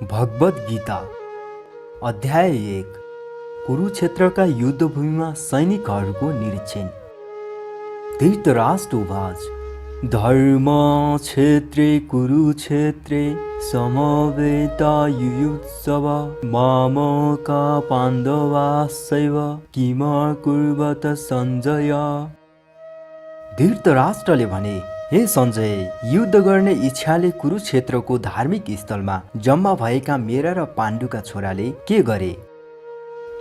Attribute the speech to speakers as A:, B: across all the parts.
A: भगवद् गीता अध्याय 1 कुरुक्षेत्रका युद्धभूमिमा सैनिकहरूको निरीक्षण। धृतराष्ट्र उवाच धर्म क्षेत्रे कुरुक्षेत्रे समवेता युयुत्सव मामका पाण्डवाश्चैव किमकुर्वत सञ्जय। धृतराष्ट्रले भने, हे सञ्जय, युद्ध गर्ने इच्छाले कुरुक्षेत्रको धार्मिक स्थलमा जम्मा भएका मेरा र पाण्डुका छोराले के गरे?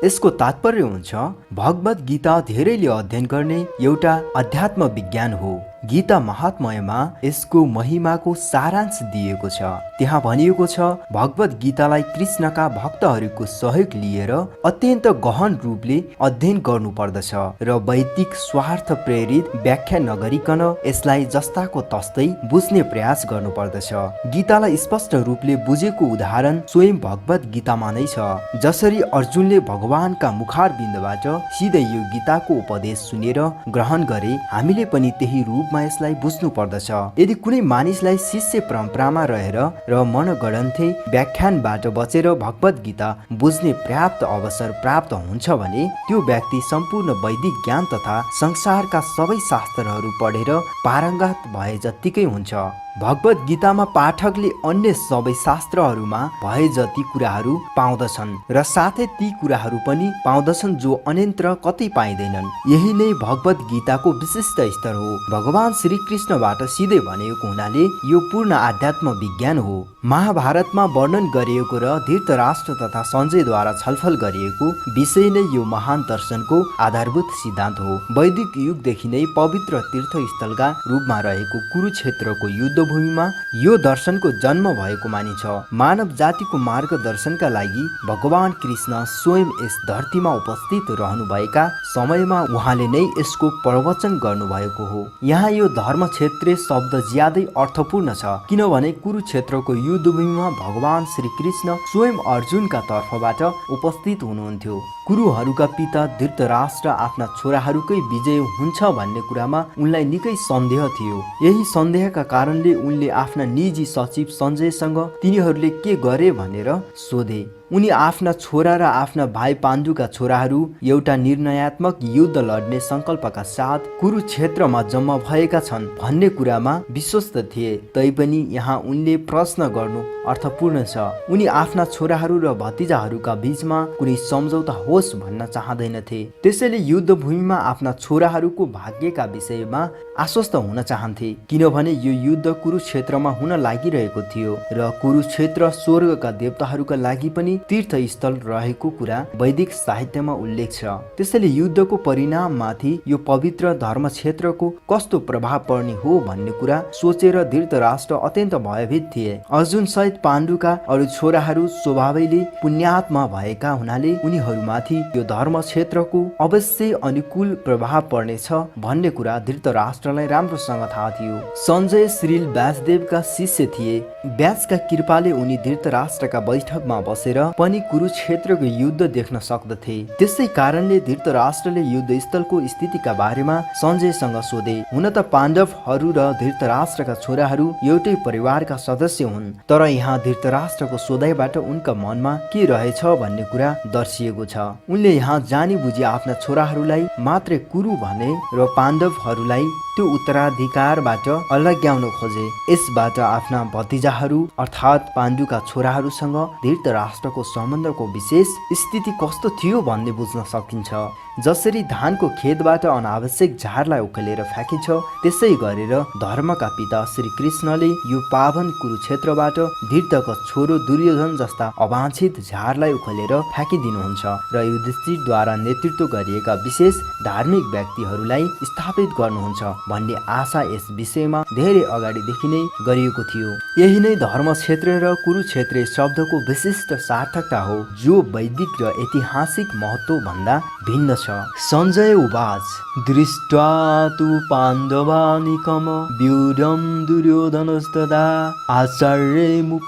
A: यसको तात्पर्य हुन्छ भगवद् गीता धेरैले अध्ययन गर्ने एउटा अध्यात्म विज्ञान हो। गीता महात्म्यमा यसको महिमाको सारांश दिएको छ। त्यहाँ भनिएको छ भगवद् गीतालाई कृष्णका भक्तहरूको सहयोग लिएर अत्यन्त गहन रूपले अध्ययन गर्नुपर्दछ र वैदिक स्वार्थ प्रेरित व्याख्या नगरिकन यसलाई जस्ताको तस्तै बुझ्ने प्रयास गर्नुपर्दछ। गीतालाई स्पष्ट रूपले बुझेको उदाहरण स्वयं भगवद् गीतामा नै छ। जसरी अर्जुनले भगवानका मुखार बिन्दबाट सिधै यो गीताको उपदेश सुनेर ग्रहण गरे, हामीले पनि त्यही रूपमा यसलाई बुझ्नु पर्दछ। यदि कुनै मानिसलाई शिष्य परम्परामा रहेर र मनगढन्थे व्याख्यानबाट बचेर भगवद् गीता बुझ्ने पर्याप्त अवसर प्राप्त हुन्छ भने त्यो व्यक्ति सम्पूर्ण वैदिक ज्ञान तथा संसारका सबै शास्त्रहरू पढेर पारङ्गत भए जत्तिकै हुन्छ। भगवद् गीतामा पाठकले अन्य सबै शास्त्रहरूमा भए जति कुराहरू पाउँदछन् र साथै ती कुराहरू पनि पाउँदछन् जो अन्यत्र कतै पाइँदैनन्। यही नै भगवद् गीताको विशिष्ट स्तर हो। भगवान श्री कृष्णबाट सिधै भनेको हुनाले यो पूर्ण आध्यात्म विज्ञान हो। महाभारतमा वर्णन गरिएको र धृतराष्ट्र तथा सञ्जयद्वारा छलफल गरिएको विषय नै यो महान दर्शनको आधारभूत सिद्धान्त हो। वैदिक युगदेखि नै पवित्र तीर्थस्थलका रूपमा रहेको कुरुक्षेत्रको युद्धभूमिमा यो दर्शनको जन्म भएको मानिन्छ। मानव जातिको मार्गदर्शनका लागि भगवान कृष्ण स्वयं यस धरतीमा उपस्थित रहनुभएका समयमा उहाँले नै यसको प्रवचन गर्नुभएको हो। यहाँ यो धर्म क्षेत्र शब्द ज्यादै अर्थपूर्ण छ, किनभने कुरुक्षेत्रको युद्धभूमिमा भगवान श्री कृष्ण स्वयं अर्जुनका तर्फबाट उपस्थित हुनुहुन्थ्यो। कुरुहरूका पिता धृतराष्ट्र आफ्ना छोराहरूकै विजय हुन्छ भन्ने कुरामा उनलाई निकै सन्देह थियो। यही सन्देहका कारणले उनले आफ्ना निजी सचिव सञ्जयसँग तिनीहरूले के गरे भनेर सोधे। उनी आफ्ना छोरा र आफ्ना भाइ पाण्डुका छोराहरू एउटा निर्णयात्मक युद्ध लड्ने संकल्पका साथ कुरुक्षेत्रमा जम्मा भएका छन् भन्ने कुरामा विश्वस्त थिए। तैपनि यहाँ उनले प्रश्न गर्नु अर्थपूर्ण छ। उनी आफ्ना छोराहरू र भतिजाहरूका बीचमा कुनै सम्झौता होस् भन्न चाहँदैनथे। त्यसैले युद्धभूमिमा आफ्ना छोराहरूको भाग्यका विषयमा आश्वस्त हुन चाहन्थे, किनभने यो युद्ध कुरुक्षेत्रमा हुन लागिरहेको थियो र कुरुक्षेत्र स्वर्गका देवताहरूका लागि पनि तीर्थस्थल रहेको कुरा वैदिक साहित्यमा उल्लेख छ। त्यसैले युद्धको परिणाममाथि यो पवित्र धर्म क्षेत्रको कस्तो प्रभाव पर्ने हो भन्ने कुरा सोचेर धृतराष्ट्र अत्यन्त भयभीत थिए। अर्जुन सहित पाण्डुका अरू छोराहरू स्वभावैले पुण्यात्मा भएका हुनाले उनीहरूमाथि यो धर्म क्षेत्रको अवश्य अनुकूल प्रभाव पर्नेछ भन्ने कुरा धृतराष्ट्रलाई राम्रोसँग थाहा थियो। सञ्जय श्री व्यासदेवका शिष्य थिए। व्यासका कृपाले उनी धृतराष्ट्रका बैठकमा बसेर पनि कुरुक्षेत्रको युद्ध देख्न सक्दथे। त्यसै कारणले धृतराष्ट्रले युद्धस्थलको स्थितिका बारेमा सञ्जयसँग सोधे। हुन त पाण्डवहरू र धृतराष्ट्रका छोराहरू एउटै परिवारका सदस्य हुन्, तर यहाँ धृतराष्ट्रको सोधाइबाट उनका मनमा के रहेछ भन्ने कुरा दर्शिएको छ। उनले यहाँ जानी बुझी आफ्ना छोराहरूलाई मात्रै कुरु भने र पाण्डवहरूलाई त्यो उत्तराधिकारबाट अलग्याउन खोजे। यसबाट आफ्ना भतिजाहरू अर्थात् पाण्डुका छोराहरूसँग धृतराष्ट्रको सम्बन्धको विशेष स्थिति कस्तो थियो भन्ने बुझ्न सकिन्छ। जसरी धानको खेतबाट अनावश्यक झारलाई उखेलेर फ्याँकिन्छ, त्यसै गरेर धर्मका पिता श्री कृष्णले यो पावन कुरुक्षेत्रबाट धृतका छोरो दुर्योधन जस्ता अवांछित झारलाई उखेलेर फ्याँकिदिनुहुन्छ र युधिष्ठिरद्वारा नेतृत्व गरिएका विशेष धार्मिक व्यक्तिहरूलाई स्थापित गर्नुहुन्छ भन्ने आशा यस विषयमा धेरै अगाडिदेखि नै गरिएको थियो। यही नै धर्म क्षेत्र र कुरुक्षेत्र शब्दको विशिष्ट सार्थकता हो, जो वैदिक र ऐतिहासिक महत्त्व भन्दा भिन्न छ। सञ्जय उवाच दृष्ट्वा तु पाण्डवानिकम व्यूढं दुर्योधनस्तदा आचार्यमुपसंगम्य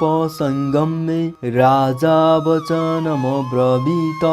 A: राजा वचनमब्रवीत।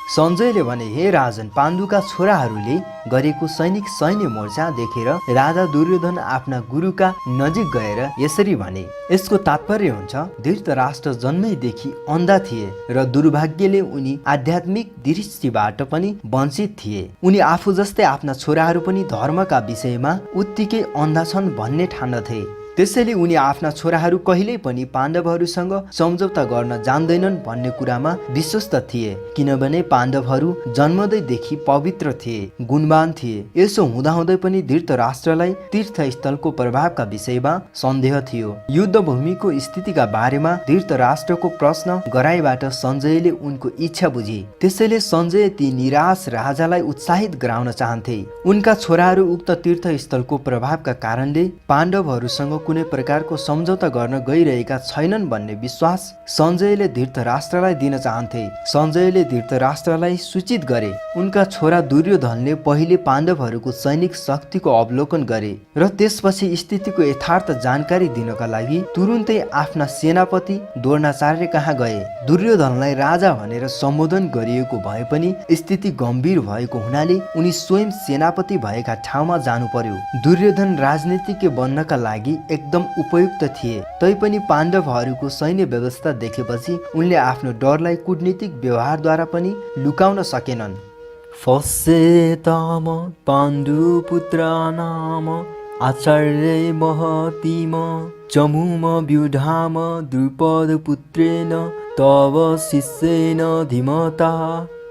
A: सञ्जयले भने, हे राजन, पाण्डुका छोराहरूले गरेको सैन्य मोर्चा देखेर राजा दुर्योधन आफ्ना गुरुका नजिक गएर यसरी भने। यसको तात्पर्य हुन्छ, धृतराष्ट्र जन्मैदेखि अन्धा थिए र दुर्भाग्यले उनी आध्यात्मिक दृष्टिबाट पनि वञ्चित थिए। उनी आफू जस्तै आफ्ना छोराहरू पनि धर्मका विषयमा उत्तिकै अन्धा छन् भन्ने ठान्दथे। त्यसैले उनी आफ्ना छोराहरू कहिल्यै पनि पाण्डवहरूसँग सम्झौता गर्न जान्दैनन् भन्ने कुरामा विश्वस्त थिए, किनभने पाण्डवहरू जन्मदैदेखि पवित्र थिए, गुणवान थिए। यसो हुँदाहुँदै पनि धृतराष्ट्रलाई तीर्थस्थलको प्रभावका विषयमा सन्देह थियो। युद्धभूमिको स्थितिका बारेमा धृतराष्ट्रको प्रश्न गराइबाट सञ्जयले उनको इच्छा बुझे। त्यसैले सञ्जय ती निराश राजालाई उत्साहित गराउन चाहन्थे। उनका छोराहरू उक्त तीर्थस्थलको प्रभावका कारणले पाण्डवहरूसँग कुनै प्रकारको सम्झौता गर्न गइरहेका छैनन् भन्ने विश्वास सञ्जयले धृतराष्ट्रलाई दिन चाहन्थे। सञ्जयले धृतराष्ट्रलाई सूचित गरे। उनका छोरा दुर्योधनले पहिले पाण्डवहरूको सैनिक शक्तिको अवलोकन गरे र त्यसपछि स्थितिको यथार्थ जानकारी दिनका लागि तुरुन्तै आफ्ना सेनापति द्रोणाचार्य कहाँ गए। दुर्योधनलाई राजा भनेर सम्बोधन गरिएको भए पनि स्थिति गम्भीर भएको हुनाले उनी स्वयं सेनापति भएका ठाउँमा जानु पर्यो। दुर्योधन राजनीतिज्ञ बन्नका लागि एकदम उपयुक्त थिए, तैपनि पाण्डवहरूको सैन्य व्यवस्था देखेपछि उनले आफ्नो डरलाई कूटनीतिक व्यवहारद्वारा पनि लुकाउन सकेनन्। फस्येताम पाण्डुपुत्राणाम आचार्य महतीम चमूम व्युधाम द्रुपदपुत्रेण तव शिष्येन धीमता।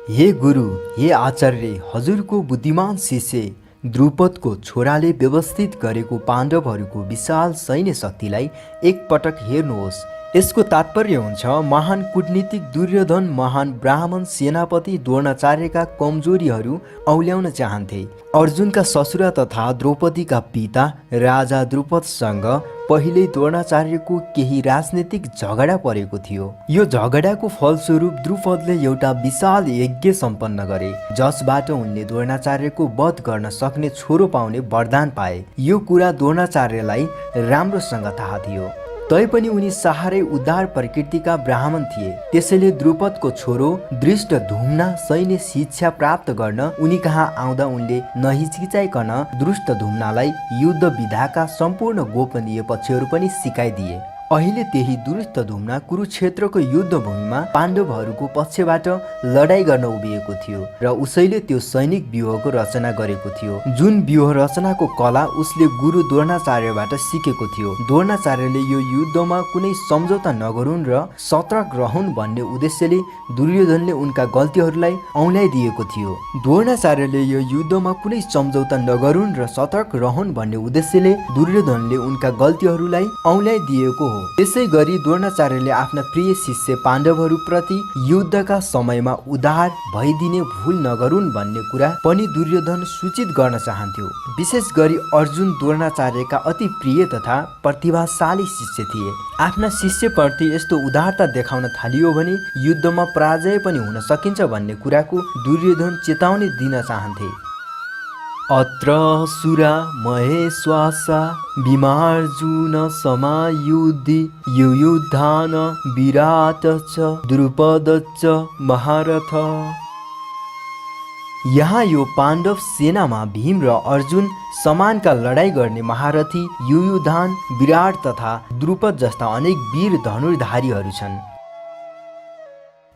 A: हे गुरु, हे आचार्य, हजुरको बुद्धिमान शिष्य द्रुपदको छोराले व्यवस्थित गरेको पाण्डवहरूको विशाल सैन्य शक्तिलाई एकपटक हेर्नुहोस्। यसको तात्पर्य हुन्छ, महान कूटनीतिक दुर्योधन महान ब्राह्मण सेनापति द्रोणाचार्यका कमजोरीहरू औल्याउन चाहन्थे। अर्जुनका ससुरा तथा द्रौपदीका पिता राजा द्रुपदसँग पहिल्यै द्रोणाचार्यको केही राजनीतिक झगडा परेको थियो। यो झगडाको फलस्वरूप द्रुपदले एउटा विशाल यज्ञ सम्पन्न गरे, जसबाट उनले द्रोणाचार्यको वध गर्न सक्ने छोरो पाउने वरदान पाए। यो कुरा द्रोणाचार्यलाई राम्रोसँग थाहा थियो, तैपनि उनी साह्रै उदार प्रकृतिका ब्राह्मण थिए। त्यसैले द्रुपदको छोरो धृष्टद्युम्न सैन्य शिक्षा प्राप्त गर्न उनी कहाँ आउँदा उनले नहिचकिचाइकन धृष्टद्युम्नलाई युद्ध विधाका सम्पूर्ण गोपनीय पक्षहरू पनि सिकाइदिए। अहिले त्यही धृष्टद्युम्न कुरुक्षेत्रको युद्धभूमिमा पाण्डवहरूको पक्षबाट लडाईँ गर्न उभिएको थियो र उसैले त्यो सैनिक व्यूहको रचना गरेको थियो, जुन व्यूह रचनाको कला उसले गुरु द्रोणाचार्यबाट सिकेको थियो। द्रोणाचार्यले यो युद्धमा कुनै सम्झौता नगरून् र सतर्क रहन् भन्ने उद्देश्यले दुर्योधनले उनका गल्तीहरूलाई औँल्याइदिएको थियो। द्रोणाचार्यले यो युद्धमा कुनै सम्झौता नगरून् र सतर्क रहन् भन्ने उद्देश्यले दुर्योधनले उनका गल्तीहरूलाई औँल्याइदिएको हो। त्यसै गरी द्रोणाचार्यले आफ्ना प्रिय शिष्य पाण्डवहरू प्रति युद्धका समयमा उदार भइदिने भुल नगरून् भन्ने कुरा पनि दुर्योधन सूचित गर्न चाहन्थ्यो। विशेष गरी अर्जुन द्रोणाचार्यका अति प्रिय तथा प्रतिभाशाली शिष्य थिए। आफ्ना शिष्यप्रति यस्तो उदारता देखाउन थालियो भने युद्धमा पराजय पनि हुन सकिन्छ भन्ने कुराको दुर्योधन चेतावनी दिन चाहन्थे। अत्र सुरा महेश्वासा भीमार्जुन समायुधि युयुधान विराट च द्रुपद च महारथ। यहाँ यो पाण्डव सेनामा भीम र अर्जुन समानका लडाईँ गर्ने महारथी युयुधान, विराट तथा द्रुपद जस्ता अनेक वीर धनुर्धारीहरू छन्।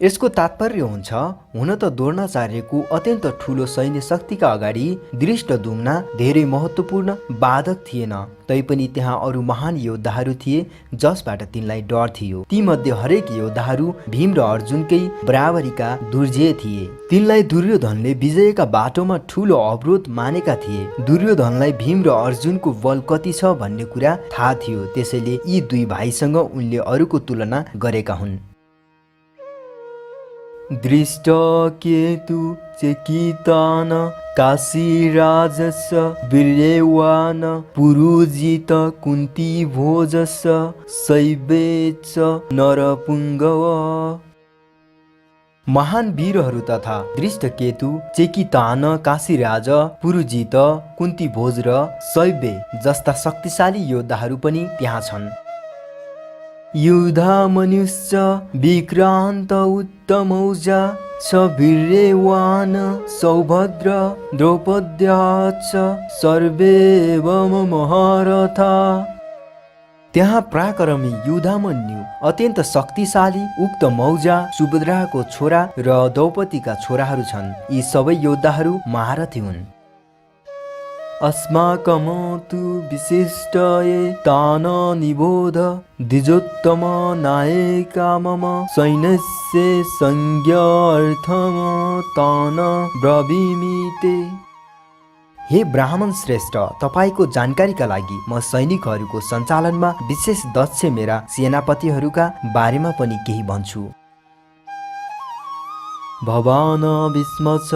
A: यसको तात्पर्य हुन्छ, हुन त द्रोणाचार्यको अत्यन्त ठुलो सैन्य शक्तिका अगाडि धृष्टद्युम्न धेरै महत्त्वपूर्ण बाधक थिएन, तैपनि त्यहाँ अरू महान योद्धाहरू थिए जसबाट तिनलाई डर थियो। तीमध्ये हरेक योद्धाहरू भीम र अर्जुनकै बराबरीका दुर्जेय थिए। तिनलाई दुर्योधनले विजयका बाटोमा ठुलो अवरोध मानेका थिए। दुर्योधनलाई भीम र अर्जुनको बल कति छ भन्ने कुरा थाहा थियो, त्यसैले यी दुई भाइसँग उनले अरूको तुलना गरेका हुन्। दृष्टकेतु चेकितान काशीराजस वीर्यवान पुरुजित कुन्तीभोजस शैवेच नरपुङ्गव। महान वीरहरू तथा दृष्टकेतु, चेकितान, काशीराज, पुरुजित, कुन्तीभोज र शैव्य जस्ता शक्तिशाली योद्धाहरू पनि त्यहाँ छन्। युधामन्युश्च विक्रान्त उत्तमौजा च वीर्यवान् सौभद्र द्रौपद्याश्च सर्वेवम महारथा। त्यहाँ पराक्रमी युधामन्यु अत्यन्त शक्तिशाली उक्त मौजा सुभद्राको छोरा र द्रौपदीका छोराहरू छन्। यी सबै योद्धाहरू महारथी हुन्। अस्माकं तु विशिष्टये तान निबोध द्विजोत्तम नायका मम सैन्यस्य संज्ञार्थम तान ब्रवीमि। हे ब्राह्मण श्रेष्ठ, तपाईको जानकारीका लागि म सैनिकहरूको सञ्चालनमा विशेष दक्ष मेरा सेनापतिहरूका बारेमा पनि केही भन्छु। भवान भीष्मश्च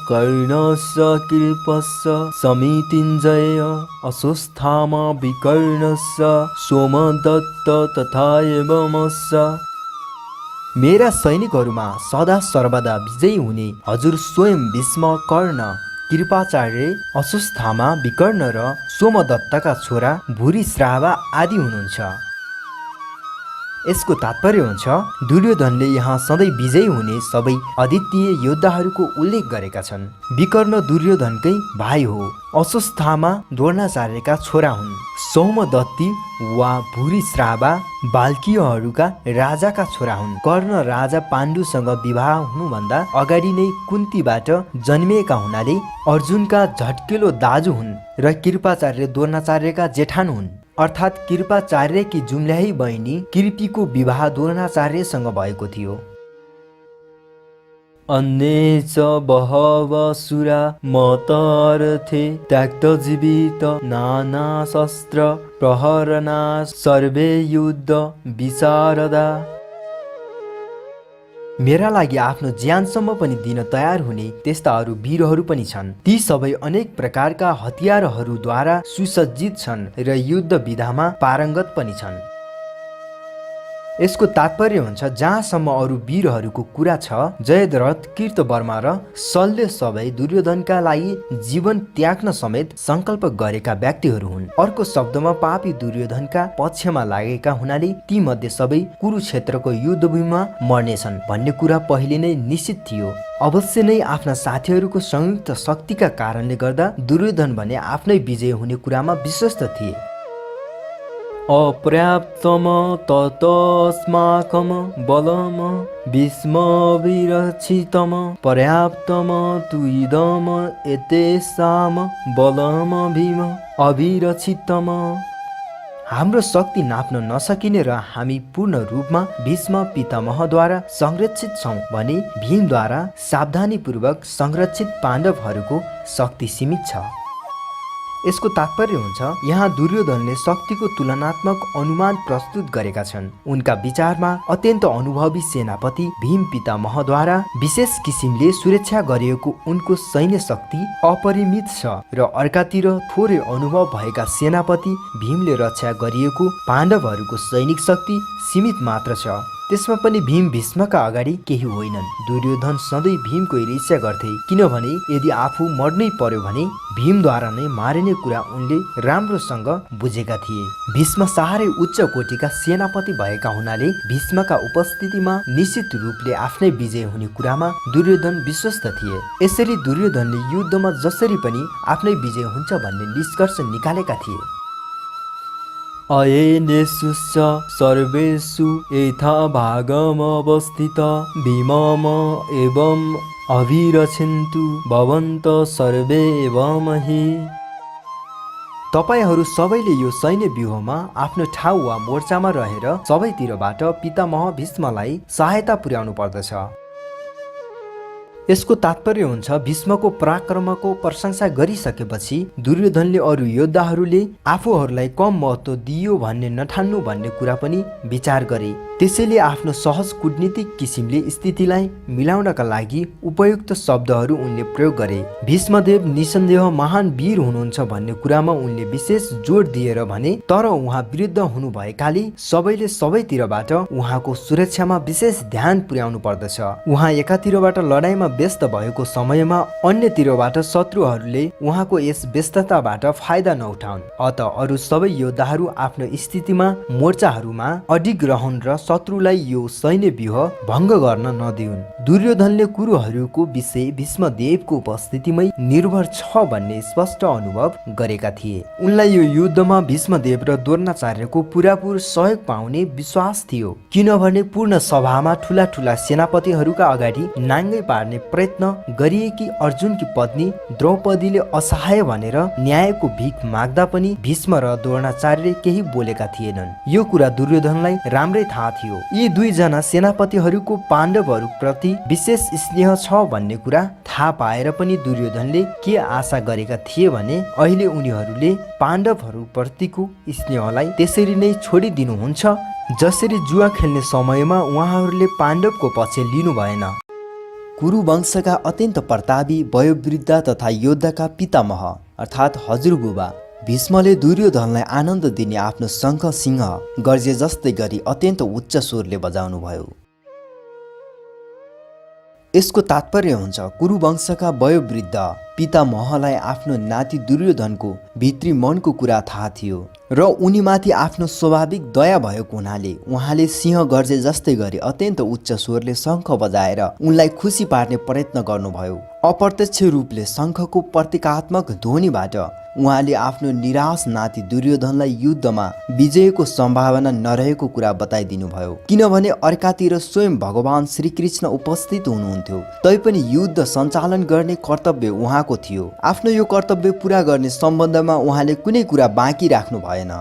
A: कर्णश्च कृपश्च समितिञ्जय अश्वत्थामा विकर्णश्च सोमदत्त तथा एवमश्च। मेरा सैनिकहरूमा सदा सर्वदा विजयी हुने हजुर स्वयं भीष्म, कर्ण, कृपाचार्य, अश्वत्थामा, विकर्ण र सोमदत्तका छोरा भूरिश्रावा आदि हुनुहुन्छ। यसको तात्पर्य हुन्छ दुर्योधनले यहाँ सधैँ विजयी हुने सबै अद्वितीय योद्धाहरूको उल्लेख गरेका छन्। विकर्ण दुर्योधनकै भाइ हो। अश्वत्थामा द्रोणाचार्यका छोरा हुन्। सोमदत्ती वा भूरिश्रावा बाल्कीयहरूका राजाका छोरा हुन्। कर्ण राजा पाण्डुसँग विवाह हुनुभन्दा अगाडि नै कुन्तीबाट जन्मिएका हुनाले अर्जुनका झट्केलो दाजु हुन् र कृपाचार्य द्रोणाचार्यका जेठान हुन्। अर्थात् कृपाचार्यकी जुम्ल्याही बहिनी कृपीको विवाह द्रोणाचार्यसँग भएको थियो। अन्ये च बहवः सुरा मतार्थे त्यक्तजीवित नाना शस्त्र प्रहरणा सर्वे युद्ध विशारदा। मेरा लागि आफ्नो ज्यानसम्म पनि दिन तयार हुने त्यस्ता अरू वीरहरू पनि छन्। ती सबै अनेक प्रकारका हतियारहरूद्वारा सुसज्जित छन् र युद्ध विधामा पारङ्गत पनि छन्। यसको तात्पर्य हुन्छ जहाँसम्म अरू वीरहरूको कुरा छ, जयद्रथ, कृतवर्मा र शल्य सबै दुर्योधनका लागि जीवन त्याग्न समेत सङ्कल्प गरेका व्यक्तिहरू हुन्। अर्को शब्दमा पापी दुर्योधनका पक्षमा लागेका हुनाले ती मध्ये सबै कुरुक्षेत्रको युद्धभूमिमा मर्नेछन् भन्ने कुरा पहिले नै निश्चित थियो। अवश्य नै आफ्ना साथीहरूको संयुक्त शक्तिका कारणले गर्दा दुर्योधन भने आफ्नै विजय हुने कुरामा विश्वस्त थिए। अपर्याप्तम ततस्माकम बलम भीष्मभिरक्षितम पर्याप्तम तु इदम एतेषाम बलम भीम अभिरक्षितम। हाम्रो शक्ति नाप्न नसकिने र हामी पूर्ण रूपमा भीष्म पितामहद्वारा संरक्षित छौं भने भीमद्वारा सावधानीपूर्वक संरक्षित पाण्डवहरूको शक्ति सीमित छ। यसको तात्पर्य हुन्छ यहाँ दुर्योधनले शक्तिको तुलनात्मक अनुमान प्रस्तुत गरेका छन्। उनका विचारमा अत्यन्त अनुभवी सेनापति भीम पितामहद्वारा विशेष किसिमले सुरक्षा गरिएको उनको सैन्य शक्ति अपरिमित छ र अर्कातिर थोरै अनुभव भएका सेनापति भीमले रक्षा गरिएको पाण्डवहरूको सैनिक शक्ति सीमित मात्र छ। त्यसमा पनि भीम भीष्मका अगाडि केही होइनन्। दुर्योधन सधैँ भीमको ईर्ष्या गर्थे, किनभने यदि आफू मर्नै पर्यो भने भीमद्वारा नै मारिने कुरा उनले राम्रोसँग बुझेका थिए। भीष्म साह्रै उच्च कोटिका सेनापति भएका हुनाले भीष्मका उपस्थितिमा निश्चित रूपले आफ्नै विजय हुने कुरामा दुर्योधन विश्वस्त थिए। यसरी दुर्योधनले युद्धमा जसरी पनि आफ्नै विजय हुन्छ भन्ने निष्कर्ष निकालेका थिए। अयनेषु सर्वेषु यथा भागम अवस्थित भीमम एवं अभिरक्षन्तु भवन्त सर्वे एवं हि। तपाईहरू सबैले यो सैन्य व्यूहमा आफ्नो ठाउँ वा मोर्चामा रहेर सबैतिरबाट पितामह भीष्मलाई सहायता पुर्याउनु पर्दछ। यसको तात्पर्य हुन्छ भीष्मको पराक्रमको प्रशंसा गरिसकेपछि दुर्योधनले अरू योद्धाहरूले आफूहरूलाई कम महत्त्व दियो भन्ने नठान्नु भन्ने कुरा पनि विचार गरे। त्यसैले आफ्नो सहज कूटनीतिक किसिमले स्थितिलाई मिलाउनका लागि उपयुक्त शब्दहरू उनले प्रयोग गरे। भीष्मदेव निसन्देह महान वीर हुनुहुन्छ भन्ने कुरामा उनले विशेष जोड दिएर भने, तर उहाँ वृद्ध हुनु भएकाले सबैले सबैतिरबाट उहाँको सुरक्षामा विशेष ध्यान पुर्याउनु पर्दछ। उहाँ एकातिरबाट लडाईँमा व्यस्त भएको समयमा अन्यतिरबाट शत्रुहरूले उहाँको यस व्यस्तताबाट फाइदा नउठाउन्। अत अरू सबै योद्धाहरू आफ्नो स्थितिमा मोर्चाहरूमा अडिग रहन् र शत्रुलाई यो सैन्य व्यूह भङ्ग गर्न नदिउन्। दुर्योधनले कुरुहरूको विषय भीष्मदेवको उपस्थितिमै निर्भर छ भन्ने स्पष्ट अनुभव गरेका थिए। उनलाई यो युद्धमा भीष्मदेव र द्रोणाचार्यको पुरापुर सहयोग पाउने विश्वास थियो, किनभने पूर्ण सभामा ठूला ठूला सेनापतिहरूका अगाडि नाङ्गै पार्ने प्रयत्न गरिएकी अर्जुनकी पत्नी द्रौपदीले असहाय भनेर न्यायको भिख माग्दा पनि भीष्म र द्रोणाचार्यले केही बोलेका थिएनन्। यो कुरा दुर्योधनलाई राम्रै थाहा थियो। यी दुईजना सेनापतिहरूको पाण्डवहरू प्रति विशेष स्नेह छ भन्ने कुरा थाहा पाएर पनि दुर्योधनले के आशा गरेका थिए भने अहिले उनीहरूले पाण्डवहरू प्रतिको स्नेहलाई त्यसरी नै छोडिदिनुहुन्छ जसरी जुवा खेल्ने समयमा उहाँहरूले पाण्डवको पक्ष लिनु भएन। कुरु वंशका अत्यन्त प्रतापी वयोवृद्ध तथा योद्धाका पितामह अर्थात् हजुरबुबा भीष्मले दुर्योधनलाई आनन्द दिने आफ्नो शङ्ख सिंह गर्जे जस्तै गरी अत्यन्त उच्च स्वरले बजाउनु भयो। यसको तात्पर्य हुन्छ कुरु वंशका वयोवृद्ध पितामहलाई आफ्नो नाति दुर्योधनको भित्री मनको कुरा थाहा थियो र उनीमाथि आफ्नो स्वाभाविक दया भएको हुनाले उहाँले सिंह गर्जे जस्तै गरी अत्यन्त उच्च स्वरले शङ्ख बजाएर उनलाई खुसी पार्ने प्रयत्न गर्नुभयो। अप्रत्यक्ष रूपले शङ्खको प्रतीकात्मक ध्वनिबाट उहाँले आफ्नो निराश नाति दुर्योधनलाई युद्धमा विजयको सम्भावना नरहेको कुरा बताइदिनु भयो, किनभने अर्कातिर स्वयं भगवान श्रीकृष्ण उपस्थित हुनुहुन्थ्यो। तैपनि युद्ध सञ्चालन गर्ने कर्तव्य उहाँको थियो। आफ्नो यो कर्तव्य पूरा गर्ने सम्बन्धमा उहाँले कुनै कुरा बाँकी राख्नु भएन।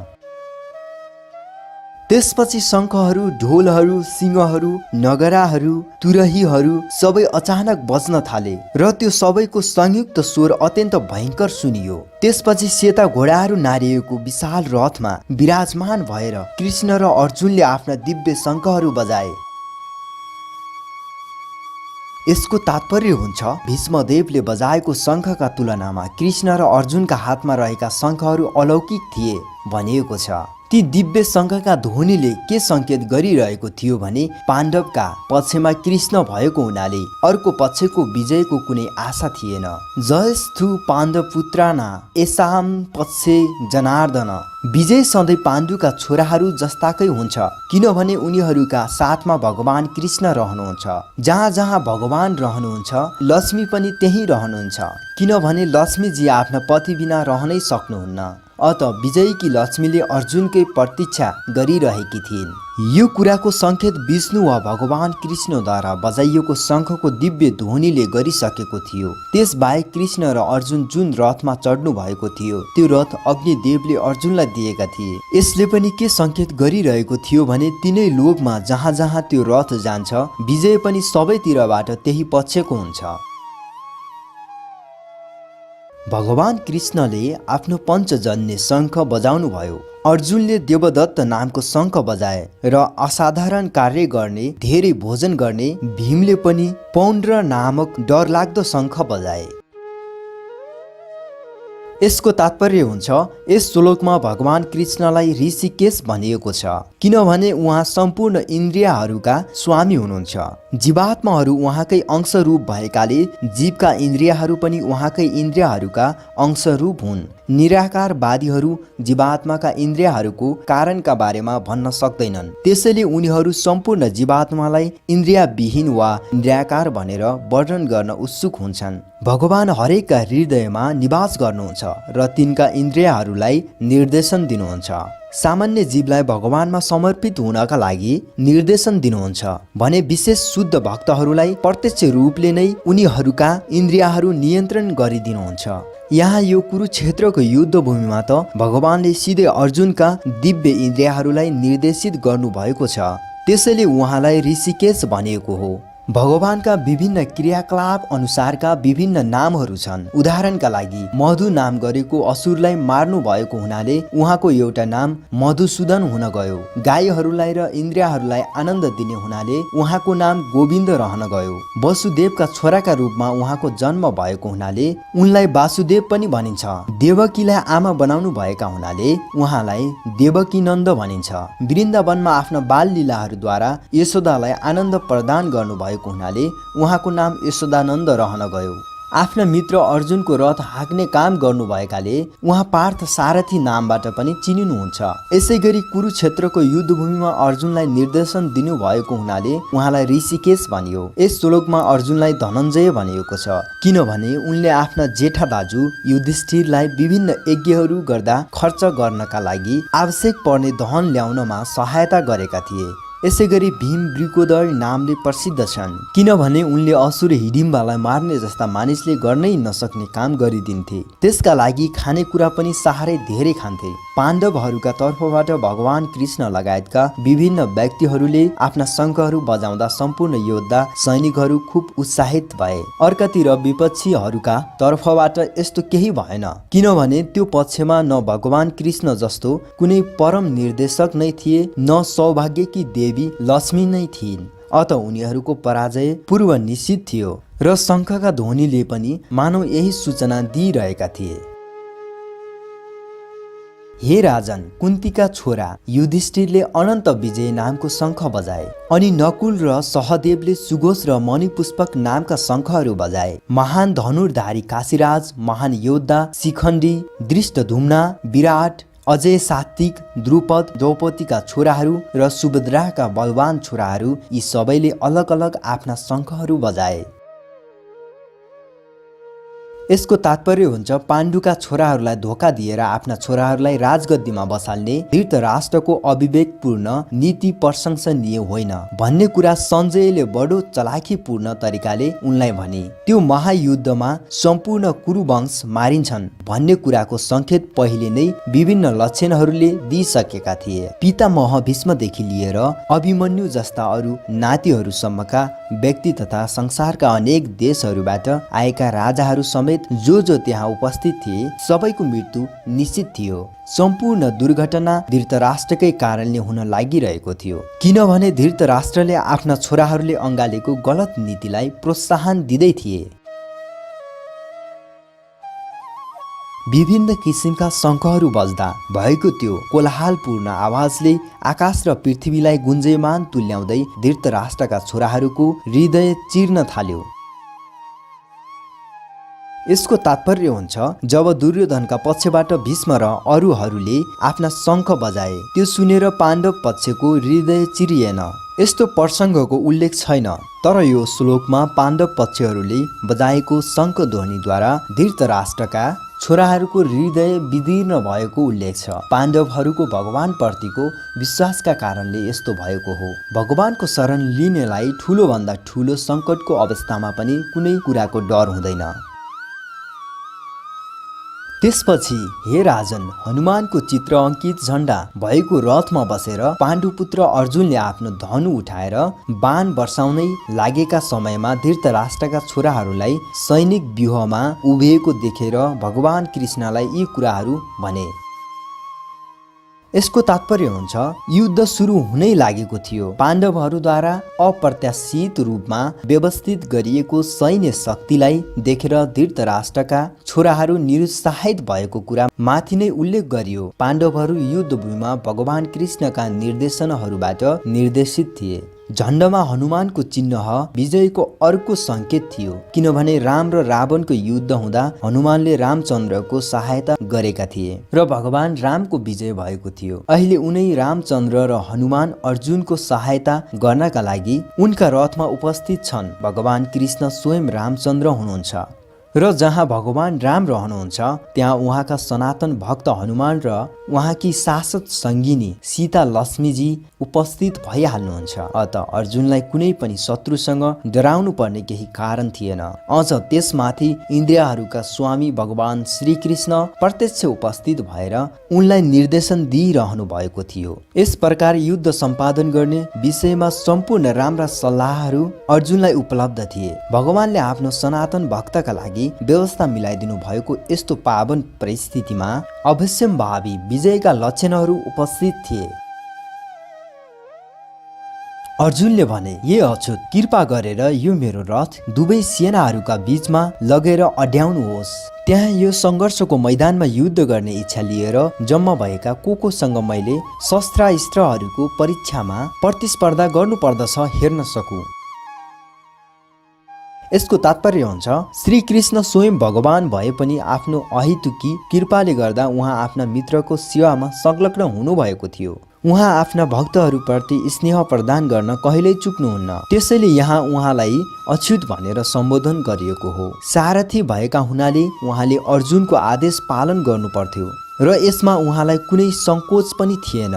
A: त्यसपछि शङ्खहरू, ढोलहरू, सिंहहरू, नगराहरू, तुरहीहरू सबै अचानक बज्न थाले र त्यो सबैको संयुक्त स्वर अत्यन्त भयङ्कर सुनियो। त्यसपछि सेता घोडाहरू नारिएको विशाल रथमा विराजमान भएर कृष्ण र अर्जुनले आफ्ना दिव्य शङ्खहरू बजाए। यसको तात्पर्य हुन्छ भीष्मदेवले बजाएको शङ्खका तुलनामा कृष्ण र अर्जुनका हातमा रहेका शङ्खहरू अलौकिक थिए भनिएको छ। ती दिव्य शङ्खका ध्वनिले के सङ्केत गरिरहेको थियो भने पाण्डवका पक्षमा कृष्ण भएको हुनाले अर्को पक्षको विजयको कुनै आशा थिएन। जयस्तु पाण्डवपुत्राना येषां पक्षे जनार्दन। विजय सधैँ पाण्डुका छोराहरू जस्ताकै हुन्छ, किनभने उनीहरूका साथमा भगवान कृष्ण रहनुहुन्छ। जहाँ जहाँ भगवान रहनुहुन्छ लक्ष्मी पनि त्यहीँ रहनुहुन्छ, किनभने लक्ष्मीजी आफ्ना पति बिना रहनै सक्नुहुन्न। अत विजयकी लक्ष्मीले अर्जुनकै प्रतीक्षा गरिरहेकी थिइन्। यो कुराको सङ्केत विष्णु वा भगवान कृष्णद्वारा बजाइएको शङ्खको दिव्य ध्वनिले गरिसकेको थियो। त्यसबाहेक कृष्ण र अर्जुन जुन रथमा चढ्नु भएको थियो त्यो रथ अग्निदेवले अर्जुनलाई दिएका थिए। यसले पनि के सङ्केत गरिरहेको थियो भने तिनै लोकमा जहाँ जहाँ त्यो रथ जान्छ विजय पनि सबैतिरबाट त्यही पक्षको हुन्छ। भगवान कृष्णले आफ्नो पञ्चजन्य शङ्ख बजाउनु भयो। अर्जुनले देवदत्त नामको शङ्ख बजाए र असाधारण कार्य गर्ने, धेरै भोजन गर्ने भीमले पनि पौण्ड्र नामक डरलाग्दो शङ्ख बजाए। यसको तात्पर्य हुन्छ यस श्लोकमा भगवान कृष्णलाई ऋषिकेश भनिएको छ, किनभने उहाँ सम्पूर्ण इन्द्रियहरूका स्वामी हुनुहुन्छ। जीवात्माहरू उहाँकै अंशरूप भएकाले जीवका इन्द्रियहरू पनि उहाँकै इन्द्रियहरूका अंशरूप हुन्। निराकारवादीहरू जीवात्माका इन्द्रियहरूको कारणका बारेमा भन्न सक्दैनन्, त्यसैले उनीहरू सम्पूर्ण जीवात्मालाई इन्द्रियविहीन वा निराकार भनेर वर्णन गर्न उत्सुक हुन्छन्। भगवान हरेकका हृदयमा निवास गर्नुहुन्छ र तिनका इन्द्रियहरूलाई निर्देशन दिनुहुन्छ। सामान्य जीवलाई भगवानमा समर्पित हुनका लागि निर्देशन दिनुहुन्छ भने विशेष शुद्ध भक्तहरूलाई प्रत्यक्ष रूपले नै उनीहरूका इन्द्रियहरू नियन्त्रण गरिदिनुहुन्छ। यहाँ यो कुरुक्षेत्रको युद्धभूमिमा त भगवानले सिधै अर्जुनका दिव्य इन्द्रियहरूलाई निर्देशित गर्नुभएको छ, त्यसैले उहाँलाई ऋषिकेश भनिएको हो। भगवानका विभिन्न क्रियाकलाप अनुसारका विभिन्न नामहरू छन्। उदाहरणका लागि मधु नाम गरेको असुरलाई मार्नु भएको हुनाले उहाँको एउटा नाम मधुसूदन हुन गयो। गाईहरूलाई र इन्द्रियहरूलाई आनन्द दिने हुनाले उहाँको नाम गोविन्द रहन गयो। वसुदेवका छोराका रूपमा उहाँको जन्म भएको हुनाले उनलाई वासुदेव पनि भनिन्छ। देवकीलाई आमा बनाउनु भएका हुनाले उहाँलाई देवकीनन्द भनिन्छ। वृन्दावनमा आफ्ना बाल लीलाहरूद्वारा यशोदालाई आनन्द प्रदान गर्नुभयो हुनाले उहाँको नाम यशोदानन्द रहन गयो। आफ्ना मित्र अर्जुनको रथ हाँक्ने काम गर्नुभएकाले उहाँ पार्थ सारथी नामबाट पनि चिनिनुहुन्छ। यसै गरी कुरुक्षेत्रको युद्धभूमिमा अर्जुनलाई निर्देशन दिनुभएको हुनाले उहाँलाई ऋषिकेश भनियो। यस श्लोकमा अर्जुनलाई धनञ्जय भनिएको छ, किनभने उनले आफ्ना जेठा दाजु युधिष्ठिरलाई विभिन्न यज्ञहरू गर्दा खर्च गर्नका लागि आवश्यक पर्ने धन ल्याउनमा सहायता गरेका थिए। यसै गरी भीम वृकोदर नामले प्रसिद्ध छन्, किनभने उनले असुर हिडिम्बालाई मार्ने जस्ता मानिसले गर्नै नसक्ने काम गरिदिन्थे। त्यसका लागि खानेकुरा पनि साह्रै धेरै खान्थे। पाण्डवहरूका तर्फबाट भगवान कृष्ण लगायतका विभिन्न व्यक्तिहरूले आफ्ना शङ्खहरू बजाउँदा सम्पूर्ण योद्धा सैनिकहरू खुब उत्साहित भए। अर्कातिर विपक्षीहरूका तर्फबाट यस्तो केही भएन, किनभने त्यो पक्षमा न भगवान कृष्ण जस्तो कुनै परम निर्देशक नै थिए, न सौभाग्यकी देवी लक्ष्मी नै थिइन्। अत उनीहरूको पराजय पूर्व निश्चित थियो र शङ्खका ध्वनिले पनि मानव यही सूचना दिइरहेका थिए। हे राजन, कुन्तीका छोरा युधिष्ठिरले अनन्त विजय नामको शङ्ख बजाए अनि नकुल र सहदेवले सुघोष र मणिपुष्पक नामका शङ्खहरू बजाए। महान धनुर्धारी काशीराज, महान योद्धा शिखण्डी, दृष्टद्युम्न, विराट, अजय, सात्विक, द्रुपद, द्रौपदीका छोराहरू र सुभद्राका बलवान छोराहरू यी सबैले अलग अलग आफ्ना शङ्खहरू बजाए। यसको तात्पर्य हुन्छ पाण्डुका छोराहरूलाई धोका दिएर आफ्ना छोराहरूलाई राजगद्दीमा बसाल्ने धृतराष्ट्रको अविवेकपूर्ण नीति प्रशंसनीय होइन भन्ने कुरा सञ्जयले बडो चलाखीपूर्ण तरिकाले उनलाई भने। त्यो महायुद्धमा सम्पूर्ण कुरुवंश मारिन्छन् भन्ने कुराको सङ्केत पहिले नै विभिन्न लक्षणहरूले दिइसकेका थिए। पितामह भीष्मदेखि लिएर अभिमन्यु जस्ता अरू नातिहरूसम्मका व्यक्ति तथा संसारका अनेक देशहरूबाट आएका राजाहरू समेत जो त्यहाँ उपस्थित थिए सबैको मृत्यु निश्चित थियो। सम्पूर्ण दुर्घटना धृतराष्ट्रकै कारणले हुन लागिरहेको थियो, किनभने धृतराष्ट्रले आफ्ना छोराहरूले अँगालेको गलत नीतिलाई प्रोत्साहन दिँदै थिए। विभिन्न किसिमका शङ्खहरू बज्दा भएको त्यो कोलाहलपूर्ण आवाजले आकाश र पृथ्वीलाई गुन्जयमान तुल्याउँदै धृतराष्ट्रका छोराहरूको हृदय चिर्न थाल्यो। यसको तात्पर्य हुन्छ जब दुर्योधनका पक्षबाट भीष्म र अरूहरूले आफ्ना शङ्ख बजाए त्यो सुनेर पाण्डव पक्षको हृदय चिरिएन। यस्तो प्रसङ्गको उल्लेख छैन, तर यो श्लोकमा पाण्डव पक्षहरूले बजाएको शङ्ख ध्वनिद्वारा धृतराष्ट्रका छोराहरूको हृदय विदीर्ण भएको उल्लेख छ। पाण्डवहरूको भगवानप्रतिको विश्वासका कारणले यस्तो भएको हो। भगवानको शरण लिनेलाई ठुलोभन्दा ठुलो सङ्कटको अवस्थामा पनि कुनै कुराको डर हुँदैन। त्यसपछि हे राजन, हनुमानको चित्र अङ्कित झण्डा भएको रथमा बसेर पाण्डुपुत्र अर्जुनले आफ्नो धनु उठाएर बाण बर्साउनै लागेका समयमा धृतराष्ट्रका छोराहरूलाई सैनिक व्यूहमा उभिएको देखेर भगवान कृष्णलाई यी कुराहरू भने। यसको तात्पर्य हुन्छ युद्ध सुरु हुनै लागेको थियो। पाण्डवहरूद्वारा अप्रत्याशित रूपमा व्यवस्थित गरिएको सैन्य शक्तिलाई देखेर धृतराष्ट्रका छोराहरू निरुत्साहित भएको कुरा माथि नै उल्लेख गरियो। पाण्डवहरू युद्धभूमिमा भगवान कृष्णका निर्देशनहरूबाट निर्देशित थिए। झण्डामा हनुमानको चिन्ह विजयको अर्को सङ्केत थियो, किनभने राम र रावणको युद्ध हुँदा हनुमानले रामचन्द्रको सहायता गरेका थिए र भगवान रामको विजय भएको थियो। अहिले उनै रामचन्द्र र हनुमान अर्जुनको सहायता गर्नका लागि उनका रथमा उपस्थित छन्। भगवान कृष्ण स्वयं रामचन्द्र हुनुहुन्छ र जहाँ भगवान राम रहनुहुन्छ त्यहाँ उहाँका सनातन भक्त हनुमान र उहाँकी शाश्वत सङ्गिनी सीता लक्ष्मीजी उपस्थित भइहाल्नुहुन्छ। अत अर्जुनलाई कुनै पनि शत्रुसँग डराउनु पर्ने केही कारण थिएन। अझ त्यसमाथि इन्द्रियहरूका स्वामी भगवान श्रीकृष्ण प्रत्यक्ष उपस्थित भएर उनलाई निर्देशन दिइरहनु भएको थियो। यस प्रकार युद्ध सम्पादन गर्ने विषयमा सम्पूर्ण राम्रा सल्लाहहरू अर्जुनलाई उपलब्ध थिए। भगवानले आफ्नो सनातन भक्तका लागि व्यवस्था मिलाइदिनु भएको यस्तो पावन परिस्थितिमा अवश्यम्भावी विजयका लक्षणहरू उपस्थित थिए। अर्जुनले भने, हे अछुत, कृपा गरेर यो मेरो रथ दुवै सेनाहरूका बीचमा लगेर अड्याउनुहोस्। त्यहाँ यो सङ्घर्षको मैदानमा युद्ध गर्ने इच्छा लिएर जम्मा भएका कोसँग मैले शस्त्रास्त्रहरूको परीक्षामा प्रतिस्पर्धा गर्नुपर्दछ हेर्न सकु। यसको तात्पर्य हुन्छ श्री कृष्ण स्वयं भगवान भए पनि आफ्नो अहेतुकी कृपाले गर्दा उहाँ आफ्ना मित्रको सेवामा संलग्न हुनुभएको थियो। उहाँ आफ्ना भक्तहरूप्रति स्नेह प्रदान गर्न कहिल्यै चुक्नुहुन्न। त्यसैले यहाँ उहाँलाई अच्युत भनेर सम्बोधन गरिएको हो। सारथी भएका हुनाले उहाँले अर्जुनको आदेश पालन गर्नु पर्थ्यो र यसमा उहाँलाई कुनै सङ्कोच पनि थिएन।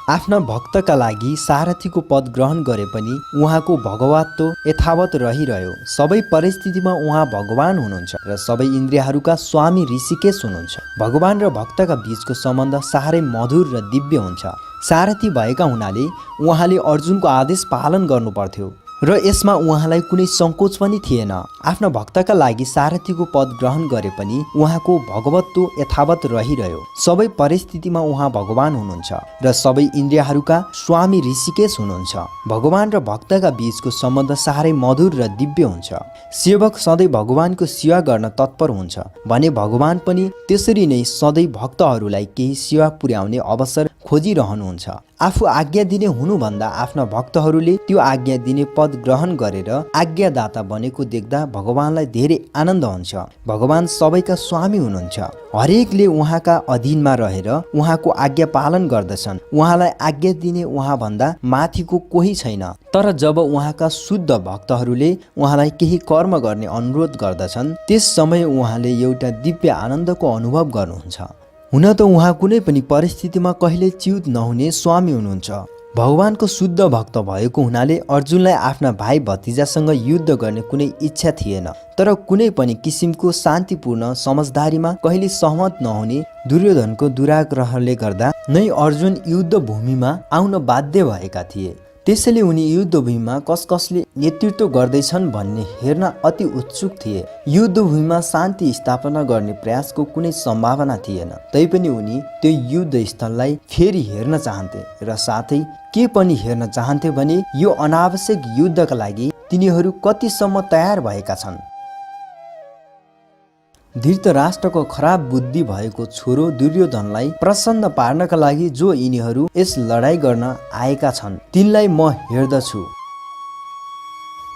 A: आफ्ना भक्तका लागि सारथीको पद ग्रहण गरे पनि उहाँको भगवत्व यथावत रहिरह्यो। सबै परिस्थितिमा उहाँ भगवान हुनुहुन्छ र सबै इन्द्रियहरूका स्वामी ऋषिकेश हुनुहुन्छ। भगवान र भक्तका बीचको सम्बन्ध साह्रै मधुर र दिव्य हुन्छ। सारथी भएका हुनाले उहाँले अर्जुनको आदेश पालन गर्नु पर्थ्यो र यसमा उहाँलाई कुनै सङ्कोच पनि थिएन। आफ्ना भक्तका लागि सारथीको पद ग्रहण गरे पनि उहाँको भगवत्व यथावत रहिरह्यो। सबै परिस्थितिमा उहाँ भगवान हुनुहुन्छ र सबै इन्द्रियहरूका स्वामी ऋषिकेश हुनुहुन्छ। भगवान र भक्तका बीचको सम्बन्ध साह्रै मधुर र दिव्य हुन्छ। सेवक सधैँ भगवानको सेवा गर्न तत्पर हुन्छ भने भगवान पनि त्यसरी नै सधैँ भक्तहरूलाई केही सेवा पुर्याउने अवसर खोजिरहनुहुन्छ। आफू आज्ञा दिने हुनुभन्दा आफ्ना भक्तहरूले त्यो आज्ञा दिने पद ग्रहण गरेर आज्ञादाता बनेको देख्दा भगवानलाई धेरै आनन्द हुन्छ। भगवान सबैका स्वामी हुनुहुन्छ। हरेकले उहाँका अधीनमा रहेर उहाँको आज्ञा पालन गर्दछन्। उहाँलाई आज्ञा दिने उहाँभन्दा माथिको कोही छैन। तर जब उहाँका शुद्ध भक्तहरूले उहाँलाई केही कर्म गर्ने अनुरोध गर्दछन् त्यस समय उहाँले एउटा दिव्य आनन्दको अनुभव गर्नुहुन्छ। हुन त उहाँ कुनै पनि परिस्थितिमा कहिले च्युत नहुने स्वामी हुनुहुन्छ। भगवानको शुद्ध भक्त भएको हुनाले अर्जुनलाई आफ्ना भाइ भतिजासँग युद्ध गर्ने कुनै इच्छा थिएन। तर कुनै पनि किसिमको शान्तिपूर्ण समझदारीमा कहिले सहमत नहुने दुर्योधनको दुराग्रहले गर्दा नै अर्जुन युद्ध भूमिमा आउन बाध्य भएका थिए। त्यसैले उनी युद्धभूमिमा कसले नेतृत्व गर्दैछन् भन्ने हेर्न अति उत्सुक थिए। युद्धभूमिमा शान्ति स्थापना गर्ने प्रयासको कुनै सम्भावना थिएन। तैपनि उनी त्यो युद्ध स्थललाई फेरि हेर्न चाहन्थे र साथै के पनि हेर्न चाहन्थे भने यो अनावश्यक युद्धका लागि तिनीहरू कतिसम्म तयार भएका छन्। धृतराष्ट्रको खराब बुद्धि भएको छोरो दुर्योधनलाई प्रसन्न पार्नका लागि जो यिनीहरू यस लडाईँ गर्न आएका छन् तिनलाई म हेर्दछु।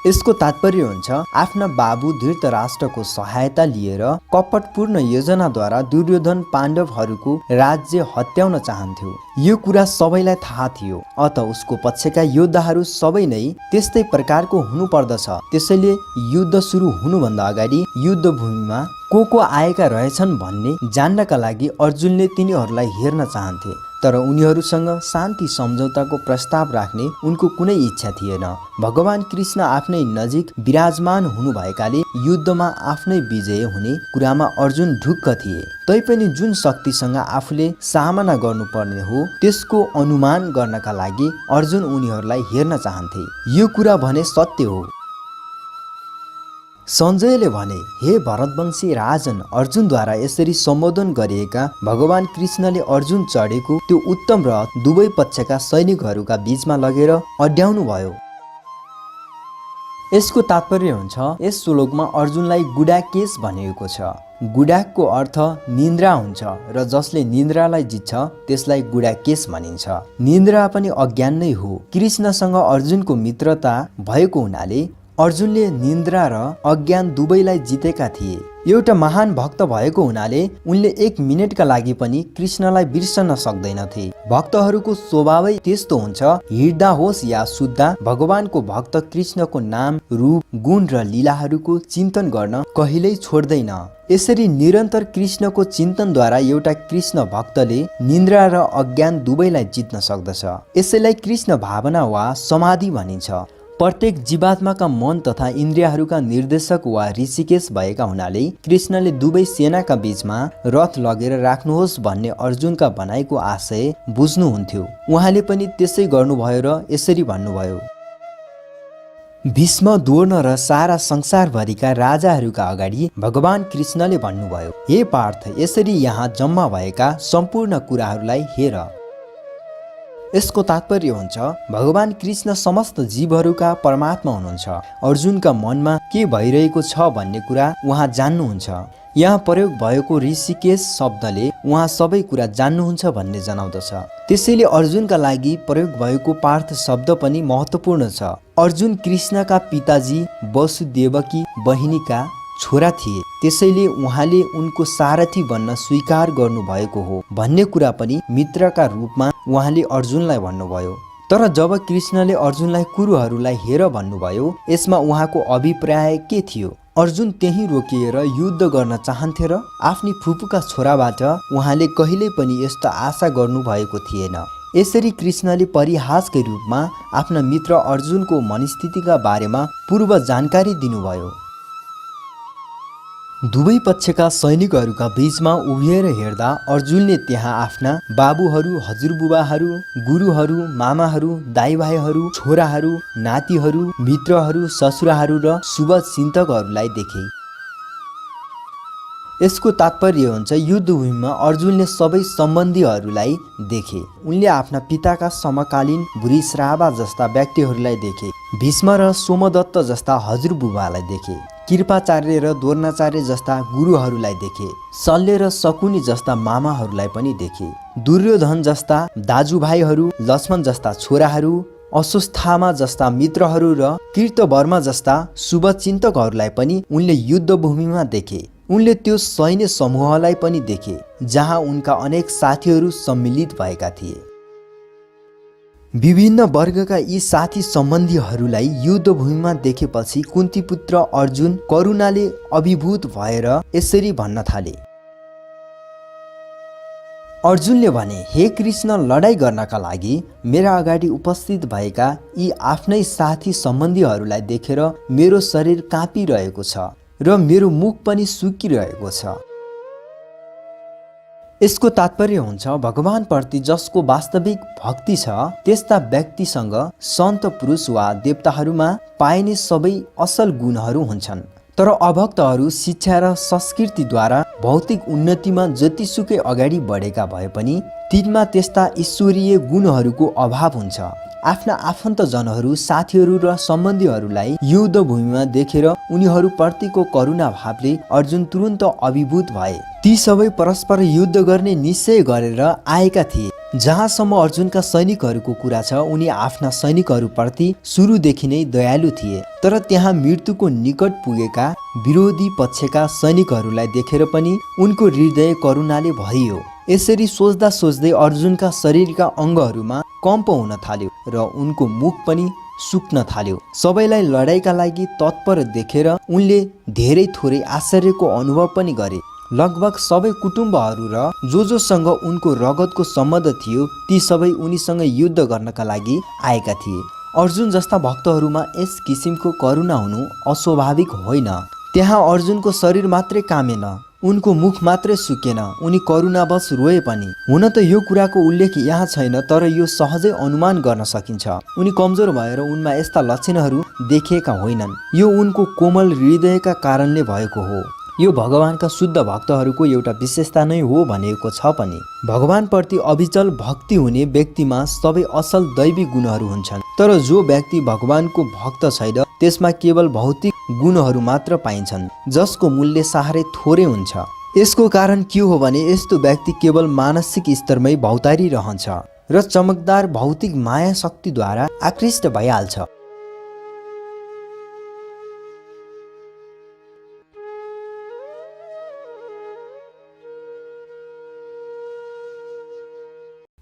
A: यसको तात्पर्य हुन्छ आफ्ना बाबु धृतराष्ट्रको सहायता लिएर कपटपूर्ण योजनाद्वारा दुर्योधन पाण्डवहरूको राज्य हत्याउन चाहन्थ्यो। यो कुरा सबैलाई थाहा थियो। अत उसको पक्षका योद्धाहरू सबै नै त्यस्तै प्रकारको हुनुपर्दछ। त्यसैले युद्ध सुरु हुनुभन्दा अगाडि युद्धभूमिमा को आएका रहेछन् भन्ने जान्नका लागि अर्जुनले तिनीहरूलाई हेर्न चाहन्थे। तर उनीहरूसँग शान्ति सम्झौताको प्रस्ताव राख्ने उनको कुनै इच्छा थिएन। भगवान कृष्ण आफ्नै नजिक विराजमान हुनुभएकाले युद्धमा आफ्नै विजय हुने कुरामा अर्जुन ढुक्क थिए। तैपनि जुन शक्तिसँग आफूले सामना गर्नुपर्ने हो त्यसको अनुमान गर्नका लागि अर्जुन उनीहरूलाई हेर्न चाहन्थे। यो कुरा भने सत्य हो। सञ्जयले भने, हे भरतवंशी राजन, अर्जुनद्वारा यसरी सम्बोधन गरिएका भगवान कृष्णले अर्जुन चढेको त्यो उत्तम रथ दुवै पक्षका सैनिकहरूका बीचमा लगेर अड्याउनु भयो। यसको तात्पर्य हुन्छ यस श्लोकमा अर्जुनलाई गुडाकेश भनिएको छ। गुडाको अर्थ निन्द्रा हुन्छ र जसले निन्द्रालाई जित्छ त्यसलाई गुडाकेश भनिन्छ। निन्द्रा पनि अज्ञान नै हो। कृष्णसँग अर्जुनको मित्रता भएको हुनाले अर्जुनले निन्द्रा र अज्ञान दुवैलाई जितेका थिए। एउटा महान भक्त भएको हुनाले उनले एक मिनेटका लागि पनि कृष्णलाई बिर्सन सक्दैनथे। भक्तहरूको स्वभावै त्यस्तो हुन्छ। हिँड्दा होस् या सुत्दा भगवानको भक्त कृष्णको नाम, रूप, गुण र लीलाहरूको चिन्तन गर्न कहिल्यै छोड्दैन। यसरी निरन्तर कृष्णको चिन्तनद्वारा एउटा कृष्ण भक्तले निन्द्रा र अज्ञान दुवैलाई जित्न सक्दछ। यसैलाई कृष्ण भावना वा समाधि भनिन्छ। प्रत्येक जीवात्माका मन तथा इन्द्रियहरूका निर्देशक वा ऋषिकेश भएका हुनाले कृष्णले दुवै सेनाका बीचमा रथ लगेर राख्नुहोस् भन्ने अर्जुनका भनाइको आशय बुझ्नुहुन्थ्यो। उहाँले पनि त्यसै गर्नुभयो र यसरी भन्नुभयो। भीष्म, द्रोण र सारा संसारभरिका राजाहरूका अगाडि भगवान कृष्णले भन्नुभयो, हे पार्थ, यसरी यहाँ जम्मा भएका सम्पूर्ण कुराहरूलाई हेर। यसको तात्पर्य हुन्छ भगवान कृष्ण समस्त जीवहरूका परमात्मा हुनुहुन्छ। अर्जुनका मनमा के भइरहेको छ भन्ने कुरा उहाँ जान्नुहुन्छ। यहाँ प्रयोग भएको ऋषिकेश शब्दले उहाँ सबै कुरा जान्नुहुन्छ भन्ने जनाउँदछ। त्यसैले अर्जुनका लागि प्रयोग भएको पार्थ शब्द पनि महत्त्वपूर्ण छ। अर्जुन कृष्णका पिताजी वसुदेवकी बहिनीका छोरा थिए, त्यसैले उहाँले उनको सारथी बन्न स्वीकार गर्नुभएको हो भन्ने कुरा पनि मित्रका रूपमा उहाँले अर्जुनलाई भन्नुभयो। तर जब कृष्णले अर्जुनलाई कुरुहरूलाई हेर भन्नुभयो, यसमा उहाँको अभिप्राय के थियो? अर्जुन त्यही रोकिएर युद्ध गर्न चाहन्थे र आफ्नी फुपूका छोराबाट उहाँले कहिल्यै पनि यस्तो आशा गर्नुभएको थिएन। यसरी कृष्णले परिहासकै रूपमा आफ्ना मित्र अर्जुनको मनस्थितिका बारेमा पूर्व जानकारी दिनुभयो। दुवै पक्षका सैनिकहरूका बीचमा उभिएर हेर्दा अर्जुनले त्यहाँ आफ्ना बाबुहरू, हजुरबुबाहरू, गुरुहरू, मामाहरू, दाइभाइहरू, छोराहरू, नातिहरू, मित्रहरू, ससुराहरू र शुभचिन्तकहरूलाई देखे। यसको तात्पर्य हुन्छ युद्धभूमिमा अर्जुनले सबै सम्बन्धीहरूलाई देखे। उनले आफ्ना पिताका समकालीन भूरिश्रावा जस्ता व्यक्तिहरूलाई देखे, भीष्म र सोमदत्त जस्ता हजुरबुबालाई देखे, कृपाचार्य र द्रोणाचार्य जस्ता गुरुहरूलाई देखे, शल्य र शकुनी जस्ता मामाहरूलाई पनि देखे, दुर्योधन जस्ता दाजुभाइहरू, लक्ष्मण जस्ता छोराहरू, अश्वत्थामा जस्ता मित्रहरू र कृतवर्मा जस्ता शुभचिन्तकहरूलाई पनि उनले युद्धभूमिमा देखे। उनले त्यो सैन्य समूहलाई पनि देखे जहाँ उनका अनेक साथीहरू सम्मिलित भएका थिए। विभिन्न वर्गका यी साथी सम्बन्धीहरूलाई युद्धभूमिमा देखेपछि कुन्तीपुत्र अर्जुन करुणाले अभिभूत भएर यसरी भन्न थाले। अर्जुनले भने, हे कृष्ण, लडाईँ गर्नका लागि मेरा अगाडि उपस्थित भएका यी आफ्नै साथी सम्बन्धीहरूलाई देखेर मेरो शरीर काँपिरहेको छ र मेरो मुख पनि सुकिरहेको छ। यसको तात्पर्य हुन्छ भगवानप्रति जसको वास्तविक भक्ति छ त्यस्ता व्यक्तिसँग सन्त पुरुष वा देवताहरूमा पाइने सबै असल गुणहरू हुन्छन्। तर अभक्तहरू शिक्षा र संस्कृतिद्वारा भौतिक उन्नतिमा जतिसुकै अगाडि बढेका भए पनि तिनमा त्यस्ता ईश्वरीय गुणहरूको अभाव हुन्छ। आफ्ना आफन्तजनहरू, साथीहरू र सम्बन्धीहरूलाई युद्धभूमिमा देखेर उनीहरूप्रतिको करुणा भावले अर्जुन तुरुन्त अभिभूत भए। ती सबै परस्पर युद्ध गर्ने निश्चय गरेर आएका थिए। जहाँसम्म अर्जुनका सैनिकहरूको कुरा छ, उनी आफ्ना सैनिकहरूप्रति सुरुदेखि नै दयालु थिए। तर त्यहाँ मृत्युको निकट पुगेका विरोधी पक्षका सैनिकहरूलाई देखेर पनि उनको हृदय करुणाले भरियो। यसरी सोच्दा सोच्दै अर्जुनका शरीरका अङ्गहरूमा कम्प हुन थाल्यो र उनको मुख पनि सुक्न थाल्यो। सबैलाई लडाईँका लागि तत्पर देखेर उनले धेरै थोरै आश्चर्यको अनुभव पनि गरे। लगभग सबै कुटुम्बहरू र जोसँग उनको रगतको सम्बन्ध थियो ती सबै उनीसँग युद्ध गर्नका लागि आएका थिए। अर्जुन जस्ता भक्तहरूमा यस किसिमको करुणा हुनु अस्वाभाविक होइन। त्यहाँ अर्जुनको शरीर मात्रै कामेन, उनको मुख मात्रै सुकेन, उनी करुणावश रोए पनि। हुन त यो कुराको उल्लेख यहाँ छैन, तर यो सहजै अनुमान गर्न सकिन्छ। उनी कमजोर भएर उनमा यस्ता लक्षणहरू देखिएका होइनन्। यो उनको कोमल हृदयका कारणले भएको हो। यो भगवानका शुद्ध भक्तहरूको एउटा विशेषता नै हो भनेको छ पनि। भगवानप्रति अविचल भक्ति हुने व्यक्तिमा सबै असल दैवी गुणहरू हुन्छन्। तर जो व्यक्ति भगवानको भक्त छैन त्यसमा केवल भौतिक गुणहरू मात्र पाइन्छन्, जसको मूल्य साह्रै थोरै हुन्छ। यसको कारण के हो भने यस्तो व्यक्ति केवल मानसिक स्तरमै भौतारी रहन्छ र चमकदार भौतिक माया शक्तिद्वारा आकृष्ट भइहाल्छ।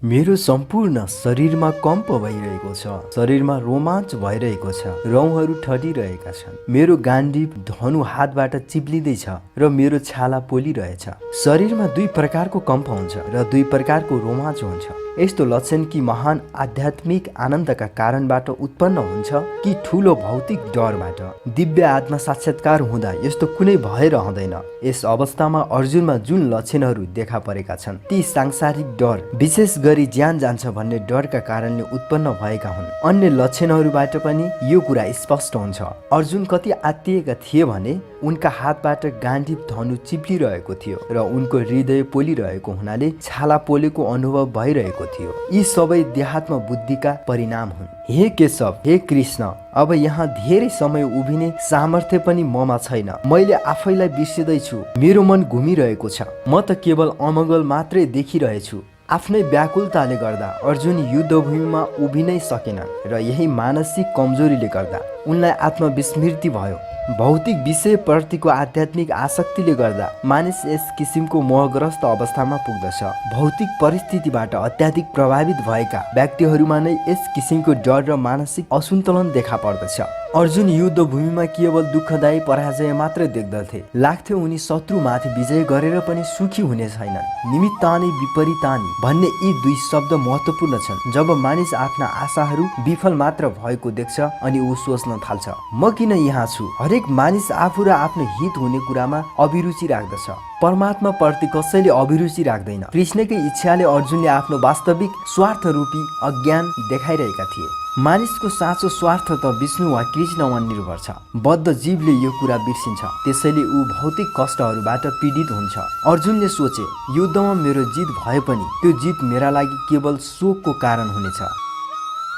A: मेरो सम्पूर्ण शरीरमा कम्प भइरहेको छ, शरीरमा रोमाञ्च भइरहेको छ, रौँहरू ठडिरहेका छन्, मेरो गाण्डीव धनु हातबाट चिप्लिँदैछ र मेरो छाला पोलिरहेछ। शरीरमा दुई प्रकारको कम्प हुन्छ र दुई प्रकारको रोमाञ्च हुन्छ। यस्तो लक्षण कि महान आध्यात्मिक आनन्दका कारणबाट उत्पन्न हुन्छ कि ठुलो भौतिक डरबाट। दिव्य आत्मा साक्षात्कार हुँदा यस्तो कुनै भय रहँदैन। यस अवस्थामा अर्जुनमा जुन लक्षणहरू देखा परेका छन् ती सांसारिक डर, विशेष गरी ज्यान जान्छ भन्ने डरका कारणले उत्पन्न भएका हुन्। अन्य लक्षणहरूबाट पनि यो कुरा स्पष्ट हुन्छ। अर्जुन कति आत्तिएका थिए भने उनका हातबाट गाण्डीव धनु चिप्लिरहेको थियो र उनको हृदय पोलिरहेको हुनाले छाला पोलेको अनुभव भइरहेको थियो। यी सबै देहात्म बुद्धिका परिणाम हुन्। हे केशव, हे कृष्ण, अब यहाँ धेरै समय उभिने सामर्थ्य पनि ममा छैन। मैले आफैलाई बिर्सिँदैछु। मेरो मन घुमिरहेको छ। म त केवल अमङ्गल मात्रै देखिरहेछु। आफ्नै व्याकुलताले गर्दा अर्जुन युद्धभूमिमा उभिनै सकेनन् र यही मानसिक कमजोरीले गर्दा उनलाई आत्मविस्मृति भयो। भौतिक विषयप्रतिको आध्यात्मिक आसक्तिले गर्दा मानिस यस किसिमको मोहग्रस्त अवस्थामा पुग्दछ। भौतिक परिस्थितिबाट अत्याधिक प्रभावित भएका व्यक्तिहरूमा नै यस किसिमको डर र मानसिक असन्तुलन देखा पर्दछ। अर्जुन युद्धभूमिमा केवल दुःखदायी पराजय मात्रै देख्दथे। लाग्थ्यो उनी शत्रुमाथि विजय गरेर पनि सुखी हुने छैनन्। निमित्तानि विपरीतानि भन्ने यी दुई शब्द महत्त्वपूर्ण छन्। जब मानिस आफ्ना आशाहरू विफल मात्र भएको देख्छ अनि ऊ सोच्न थाल्छ, म किन यहाँ छु? हरेक मानिस आफू र आफ्नो हित हुने कुरामा अभिरुचि राख्दछ। परमात्मा प्रति कसैले अभिरुचि राख्दैन। कृष्णकै इच्छाले अर्जुनले आफ्नो वास्तविक स्वार्थ रूपी अज्ञान देखाइरहेका थिए। मानिसको साँचो स्वार्थ त विष्णु वा कृष्णमा निर्भर छ। बद्ध जीवले यो कुरा बिर्सिन्छ, त्यसैले ऊ भौतिक कष्टहरूबाट पीडित हुन्छ। अर्जुनले सोचे, युद्धमा मेरो जित भए पनि त्यो जित मेरा लागि केवल शोकको कारण हुनेछ।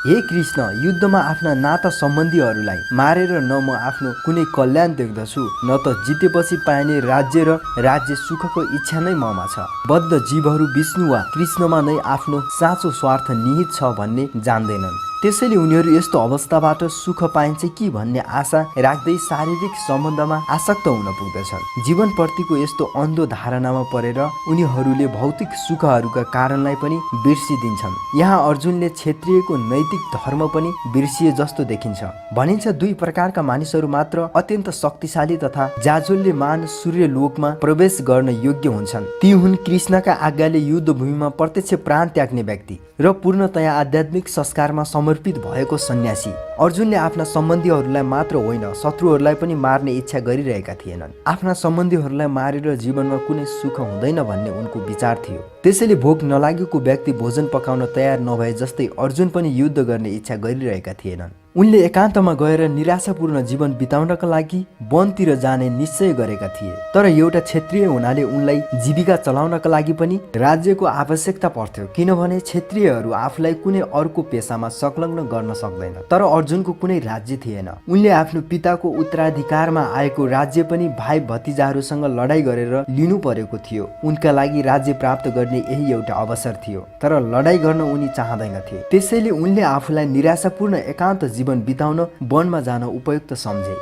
A: हे कृष्ण, युद्धमा आफ्ना नाता सम्बन्धीहरूलाई मारेर न म आफ्नो कुनै कल्याण देख्दछु, न त जितेपछि पाइने राज्य र राज्य सुखको इच्छा नै ममा छ। बद्ध जीवहरू विष्णु वा कृष्णमा नै आफ्नो साँचो स्वार्थ निहित छ भन्ने जान्दैनन्। त्यसैले उनीहरू यस्तो अवस्थाबाट सुख पाइन्छ कि भन्ने आशा राख्दै शारीरिक सम्बन्धमा आसक्त हुन पुग्दछन्। जीवनप्रतिको यस्तो अन्धो धारणामा परेर उनीहरूले भौतिक सुखहरूका कारणलाई पनि बिर्सिदिन्छन्। यहाँ अर्जुनले क्षत्रियको नैतिक धर्म पनि बिर्सिए जस्तो देखिन्छ। भनिन्छ दुई प्रकारका मानिसहरू मात्र अत्यन्त शक्तिशाली तथा जाजोल्यमान सूर्यलोकमा प्रवेश गर्न योग्य हुन्छन्। ती हुन् कृष्णका आज्ञाले युद्धभूमिमा प्रत्यक्ष प्राण त्याग्ने व्यक्ति र पूर्णतया आध्यात्मिक संस्कारमा समर्पित भएको सन्यासी। अर्जुनले आफ्ना सम्बन्धीहरूलाई मात्र होइन, शत्रुहरूलाई पनि मार्ने इच्छा गरिरहेका थिएनन्। आफ्ना सम्बन्धीहरूलाई मारेर जीवनमा कुनै सुख हुँदैन भन्ने उनको विचार थियो। त्यसैले भोक नलागेको व्यक्ति भोजन पकाउन तयार नभए जस्तै अर्जुन पनि युद्ध गर्ने इच्छा गरिरहेका थिएनन्। उनले एकान्तमा गएर निराशापूर्ण जीवन बिताउनका लागि वनतिर जाने निश्चय गरेका थिए। तर एउटा क्षत्रिय हुनाले उनलाई जीविका चलाउनका लागि पनि राज्यको आवश्यकता पर्थ्यो, किनभने क्षत्रियहरू आफूलाई कुनै अर्को पेसामा संलग्न गर्न सक्दैन। तर अर्जुनको कुनै राज्य थिएन। उनले आफ्नो पिताको उत्तराधिकारमा आएको राज्य पनि भाइ भतिजाहरूसँग लडाई गरेर लिनु परेको थियो। उनका लागि राज्य प्राप्त गर्ने यही एउटा अवसर थियो, तर लडाई गर्न उनी चाहँदैनथे। त्यसैले उनले आफूलाई निराशापूर्ण एकान्त जीवन बिताउन वनमा जान उपयुक्त सम्झे।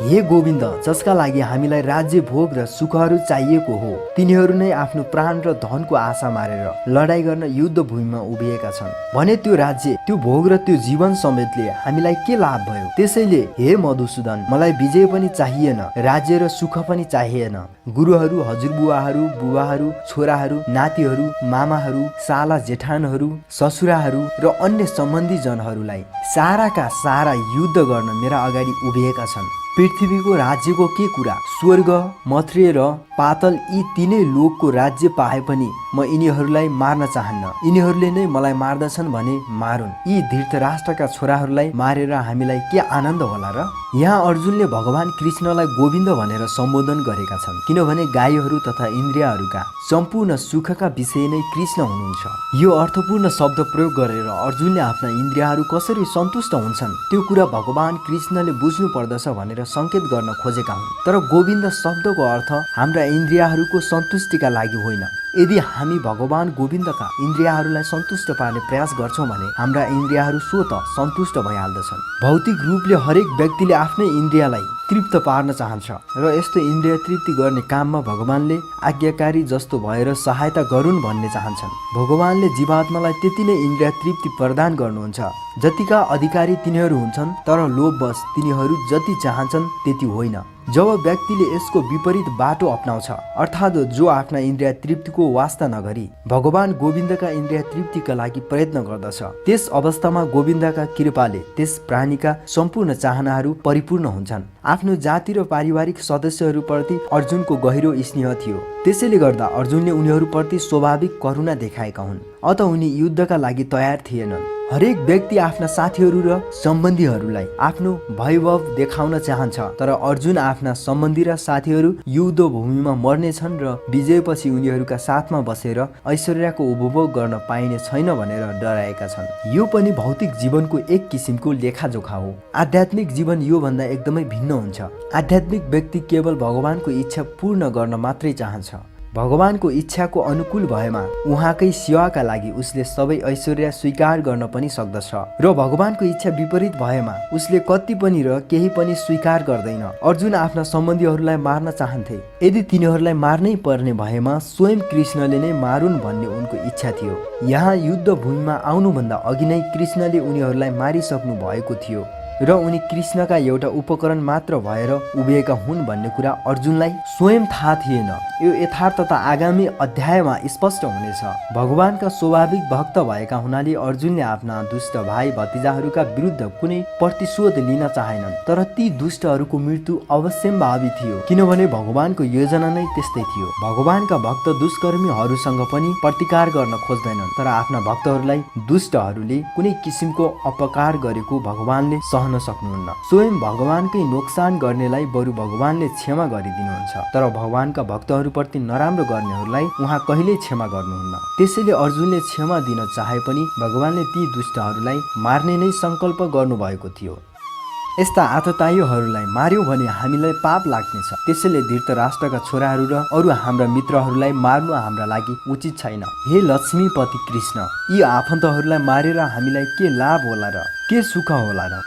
A: हे गोविन्द, जसका लागि हामीलाई राज्य भोग र सुखहरू चाहिएको हो, तिनीहरू नै आफ्नो प्राण र धनको आशा मारेर लडाई गर्न युद्ध भूमिमा उभिएका छन् भने त्यो राज्य, त्यो भोग र त्यो जीवन समेतले हामीलाई के लाभ भयो? त्यसैले हे मधुसूदन, मलाई विजय पनि चाहिएन, राज्य र सुख पनि चाहिएन। गुरुहरू, हजुरबुवाहरू, बुवाहरू, छोराहरू, नातिहरू, मामाहरू, साला जेठानहरू, ससुराहरू र अन्य सम्बन्धी जनहरूलाई साराका सारा युद्ध गर्न मेरा अगाडि उभिएका छन्। पृथ्वीको राज्यको के कुरा? स्वर्ग, मर्त्य र पातल यी तीनै लोकको राज्य पाए पनि म यिनीहरूलाई मार्न चाहन्न। यिनीहरूले नै मलाई मार्दछन् भने मारुन्। यी धृतराष्ट्रका छोराहरूलाई मारेर हामीलाई के आनन्द होला र? यहाँ अर्जुनले भगवान कृष्णलाई गोविन्द भनेर सम्बोधन गरेका छन्, किनभने गाईहरू तथा इन्द्रियहरूका सम्पूर्ण सुखका विषय नै कृष्ण हुनुहुन्छ। यो अर्थपूर्ण शब्द प्रयोग गरेर अर्जुनले आफ्ना इन्द्रियहरू कसरी सन्तुष्ट हुन्छन् त्यो कुरा भगवान कृष्णले बुझ्नु पर्दछ भनेर संकेत गर्न खोजेका हुन्। तर गोविन्द शब्दको अर्थ हाम्रा इन्द्रियहरूको सन्तुष्टिका लागि होइन। यदि हामी भगवान गोविन्दका इन्द्रियहरूलाई सन्तुष्ट पार्ने प्रयास गर्छौँ भने हाम्रा इन्द्रियहरू स्वत सन्तुष्ट भइहाल्दछन्। भौतिक रूपले हरेक व्यक्तिले आफ्नै इन्द्रियलाई तृप्त पार्न चाहन्छ र यस्तो इन्द्रिय तृप्ति गर्ने काममा भगवानले आज्ञाकारी जस्तो भएर सहायता गरून् भन्ने चाहन्छन्। भगवानले जीवात्मालाई त्यति नै इन्द्रिय तृप्ति प्रदान गर्नुहुन्छ जतिका अधिकारी तिनीहरू हुन्छन्, तर लोभवश तिनीहरू जति चाहन्छन् त्यति होइन। जब व्यक्तिले यसको विपरीत बाटो अपनाउँछ, अर्थात् जो आफ्ना इन्द्रिय तृप्तिको वास्ता नगरी भगवान गोविन्दका इन्द्रिय तृप्तिका लागि प्रयत्न गर्दछ, त्यस अवस्थामा गोविन्दका कृपाले त्यस प्राणीका सम्पूर्ण चाहनाहरू परिपूर्ण हुन्छन्। आफ्नो जाति र पारिवारिक सदस्यहरूप्रति अर्जुनको गहिरो स्नेह थियो, त्यसैले गर्दा अर्जुनले उनीहरूप्रति स्वाभाविक करुणा देखाएका हुन्। अत उनी युद्धका लागि तयार थिएनन्। हरेक व्यक्ति आफ्ना साथीहरू र सम्बन्धीहरूलाई आफ्नो वैभव देखाउन चाहन्छ, तर अर्जुन आफ्ना सम्बन्धी र साथीहरू युद्ध भूमिमा मर्नेछन् र विजयपछि उनीहरूका साथमा बसेर ऐश्वर्यको उपभोग गर्न पाइने छैन भनेर डराएका छन्। यो पनि भौतिक जीवनको एक किसिमको लेखाजोखा हो। आध्यात्मिक जीवन योभन्दा एकदमै भिन्न हुन्छ। आध्यात्मिक व्यक्ति केवल भगवानको इच्छा पूर्ण गर्न मात्रै चाहन्छ। भगवानको इच्छाको अनुकूल भएमा उहाँकै सेवाका लागि उसले सबै ऐश्वर्य स्वीकार गर्न पनि सक्दछ र भगवानको इच्छा विपरीत भएमा उसले कति पनि र केही पनि स्वीकार गर्दैन। अर्जुन आफ्ना सम्बन्धीहरूलाई मार्न चाहन्थे। यदि तिनीहरूलाई मार्नै पर्ने भएमा स्वयं कृष्णले नै मारुन् भन्ने उनको इच्छा थियो। यहाँ युद्ध भूमिमा आउनुभन्दा अघि नै कृष्णले उनीहरूलाई मारिसक्नु भएको थियो र उनी कृष्णका एउटा उपकरण मात्र भएर उभिएका हुन् भन्ने कुरा अर्जुनलाई स्वयं थाहा थिएन। यो यथार्थता आगामी अध्यायमा स्पष्ट हुनेछ। भगवानका स्वाभाविक भक्त भएका हुनाले अर्जुनले आफ्ना दुष्ट भाइ भतिजाहरूका विरुद्ध कुनै प्रतिशोध लिन चाहेनन्, तर ती दुष्टहरूको मृत्यु अवश्यम्भावी थियो, किनभने भगवानको योजना नै त्यस्तै थियो। भगवानका भक्त दुष्कर्मीहरूसँग पनि प्रतिकार गर्न खोज्दैनन्, तर आफ्ना भक्तहरूलाई दुष्टहरूले कुनै किसिमको अपकार गरेको भगवानले सहन सक्नुहुन्न। स्वयं भगवानकै नोक्सान गर्नेलाई बरु भगवानले क्षमा गरिदिनुहुन्छ, तर भगवानका भक्तहरूप्रति नराम्रो गर्नेहरूलाई उहाँ कहिल्यै क्षमा गर्नुहुन्न। त्यसैले अर्जुनले क्षमा दिन चाहे पनि भगवानले ती दुष्टहरूलाई मार्ने नै सङ्कल्प गर्नुभएको थियो। यस्ता आततायीहरूलाई मार्यौं भने हामीलाई पाप लाग्नेछ। त्यसैले धृतराष्ट्रका छोराहरू र अरू हाम्रा मित्रहरूलाई मार्नु हाम्रा लागि उचित छैन। हे लक्ष्मीपति कृष्ण, यी आफन्तहरूलाई मारेर हामीलाई के लाभ होला र के सुख होला र?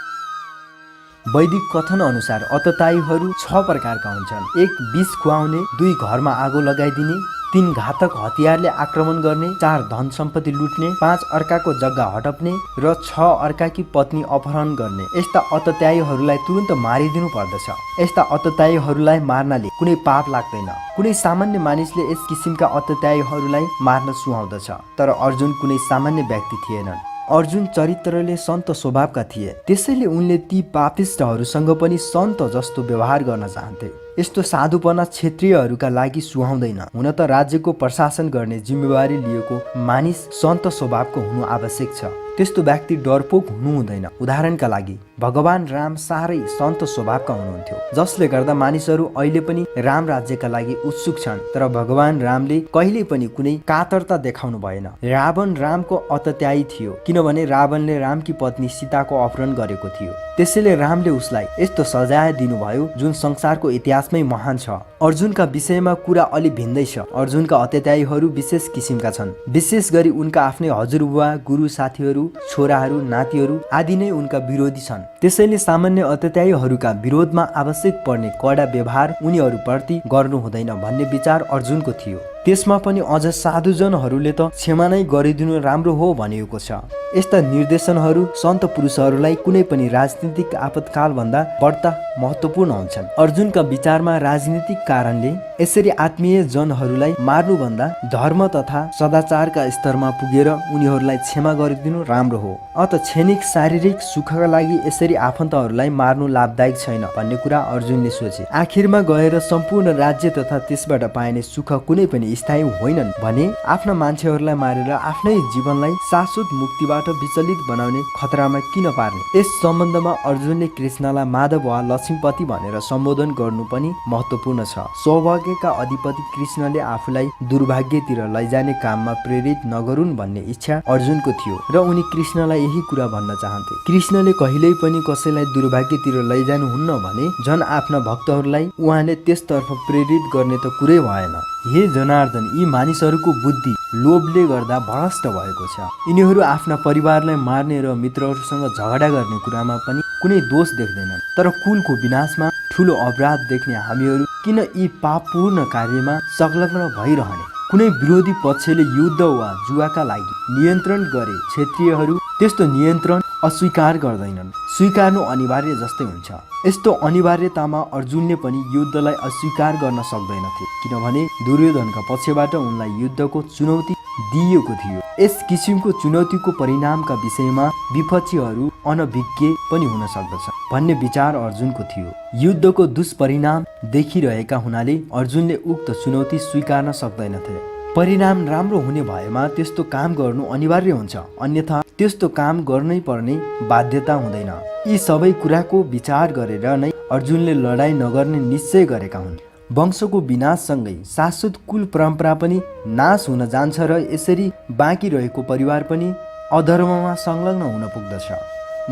A: वैदिक कथन अनुसार आततायीहरू 6 प्रकारका हुन्छन्। 1 विष खुवाउने, 2 घरमा आगो लगाइदिने, 3 घातक हतियारले आक्रमण गर्ने, 4 धन सम्पत्ति लुट्ने, 5 अर्काको जग्गा हडप्ने र 6 अर्काकी पत्नी अपहरण गर्ने। यस्ता आततायीहरूलाई तुरन्त मारिदिनु पर्दछ। यस्ता आततायीहरूलाई मार्नाले कुनै पाप लाग्दैन। कुनै सामान्य मानिसले यस किसिमका आततायीहरूलाई मार्न सुहाउँदछ, तर अर्जुन कुनै सामान्य व्यक्ति थिएनन्। अर्जुन चरित्रले सन्त स्वभावका थिए, त्यसैले उनले ती पापिष्टहरूसँग पनि सन्त जस्तो व्यवहार गर्न चाहन्थे। यस्तो साधुपना क्षत्रियहरूका लागि सुहाउँदैन। हुन त राज्यको प्रशासन गर्ने जिम्मेवारी लिएको मानिस सन्त स्वभावको हुनु आवश्यक छ। त्यस्तो व्यक्ति डरपोक हुनु हुँदैन। उदाहरणका लागि भगवान राम साह्रै सन्त स्वभावका हुनुहुन्थ्यो, जसले गर्दा मानिसहरू अहिले पनि राम राज्यका लागि उत्सुक छन्, तर भगवान रामले कहिल्यै पनि कुनै कातरता देखाउनु भएन। रावण रामको आततायी थियो, किनभने रावणले रामकी पत्नी सीताको अपहरण गरेको थियो। त्यसैले रामले उसलाई यस्तो सजाय दिनुभयो जुन संसारको इतिहासमै महान छ। अर्जुनका विषयमा कुरा अलि भिन्दै छ। अर्जुनका आततायीहरू विशेष किसिमका छन्। विशेष गरी उनका आफ्नै हजुरबुवा, गुरु, साथीहरू, छोराहरू, नातिहरू आदि नै उनका विरोधी छन्। त्यसैले सामान्य आततायीहरूका विरोधमा आवश्यक पर्ने कडा व्यवहार उनीहरूप्रति गर्नु हुँदैन भन्ने विचार अर्जुनको थियो। त्यसमा पनि अझ साधुजनहरूले त क्षमा नै गरिदिनु राम्रो हो भनिएको छ। यस्ता निर्देशनहरू सन्त पुरुषहरूलाई कुनै पनि राजनीतिक आपतकालभन्दा बढ्ता महत्त्वपूर्ण हुन्छन्। अर्जुनका विचारमा राजनीतिक कारणले यसरी आत्मीय जनहरूलाई मार्नुभन्दा धर्म तथा सदाचारका स्तरमा पुगेर उनीहरूलाई क्षमा गरिदिनु राम्रो हो। अत क्षणिक शारीरिक सुखका लागि यसरी आफन्तहरूलाई मार्नु लाभदायक छैन भन्ने कुरा अर्जुनले सोचे। आखिरमा गएर सम्पूर्ण राज्य तथा त्यसबाट पाइने सुख कुनै पनि स्थायी होइनन् भने आफ्ना मान्छेहरूलाई मारेर आफ्नै जीवनलाई शाश्वत मुक्तिबाट विचलित बनाउने खतरामा किन पार्ने? यस सम्बन्धमा अर्जुनले कृष्णलाई माधव वा लक्ष्मीपति भनेर सम्बोधन गर्नु पनि महत्त्वपूर्ण छ। सौभाग्यका अधिपति कृष्णले आफूलाई दुर्भाग्यतिर लैजाने काममा प्रेरित नगरून् भन्ने इच्छा अर्जुनको थियो र उनी कृष्णलाई यही कुरा भन्न चाहन्थे। कृष्णले कहिल्यै पनि कसैलाई दुर्भाग्यतिर लैजानुहुन्न भने झन् आफ्ना भक्तहरूलाई उहाँले त्यसतर्फ प्रेरित गर्ने त कुरै भएन। हे जनार्दन, यी मानिसहरूको बुद्धि लोभले गर्दा भ्रष्ट भएको छ। यिनीहरू आफ्ना परिवारलाई मार्ने र मित्रहरूसँग झगडा गर्ने कुरामा पनि कुनै दोष देख्दैनन्, तर कुलको विनाशमा ठुलो अपराध देख्ने हामीहरू किन यी पापपूर्ण कार्यमा संलग्न भइरहने? कुनै विरोधी पक्षले युद्ध वा जुवाका लागि नियन्त्रण गरे क्षेत्रीयहरू त्यस्तो नियन्त्रण अस्वीकार गर्दैनन्। स्वीकार्नु अनिवार्य जस्तै हुन्छ। यस्तो अनिवार्यतामा अर्जुनले पनि युद्धलाई अस्वीकार गर्न सक्दैनथे, किनभने दुर्योधनका पक्षबाट उनलाई युद्धको चुनौती दिइएको थियो। यस किसिमको चुनौतीको परिणामका विषयमा विपक्षीहरू अनभिज्ञ पनि हुन सक्दछ भन्ने विचार अर्जुनको थियो। युद्धको दुष्परिणाम देखिरहेका हुनाले अर्जुनले उक्त चुनौती स्वीकार्न सक्दैनथे। परिणाम राम्रो हुने भएमा त्यस्तो काम गर्नु अनिवार्य हुन्छ, अन्यथा त्यस्तो काम गर्नै पर्ने बाध्यता हुँदैन। यी सबै कुराको विचार गरेर नै अर्जुनले लडाईँ नगर्ने निश्चय गरेका हुन्। वंशको विनाशसँगै शाश्वत कुल परम्परा पनि नाश हुन जान्छ र यसरी बाँकी रहेको परिवार पनि अधर्ममा संलग्न हुन पुग्दछ।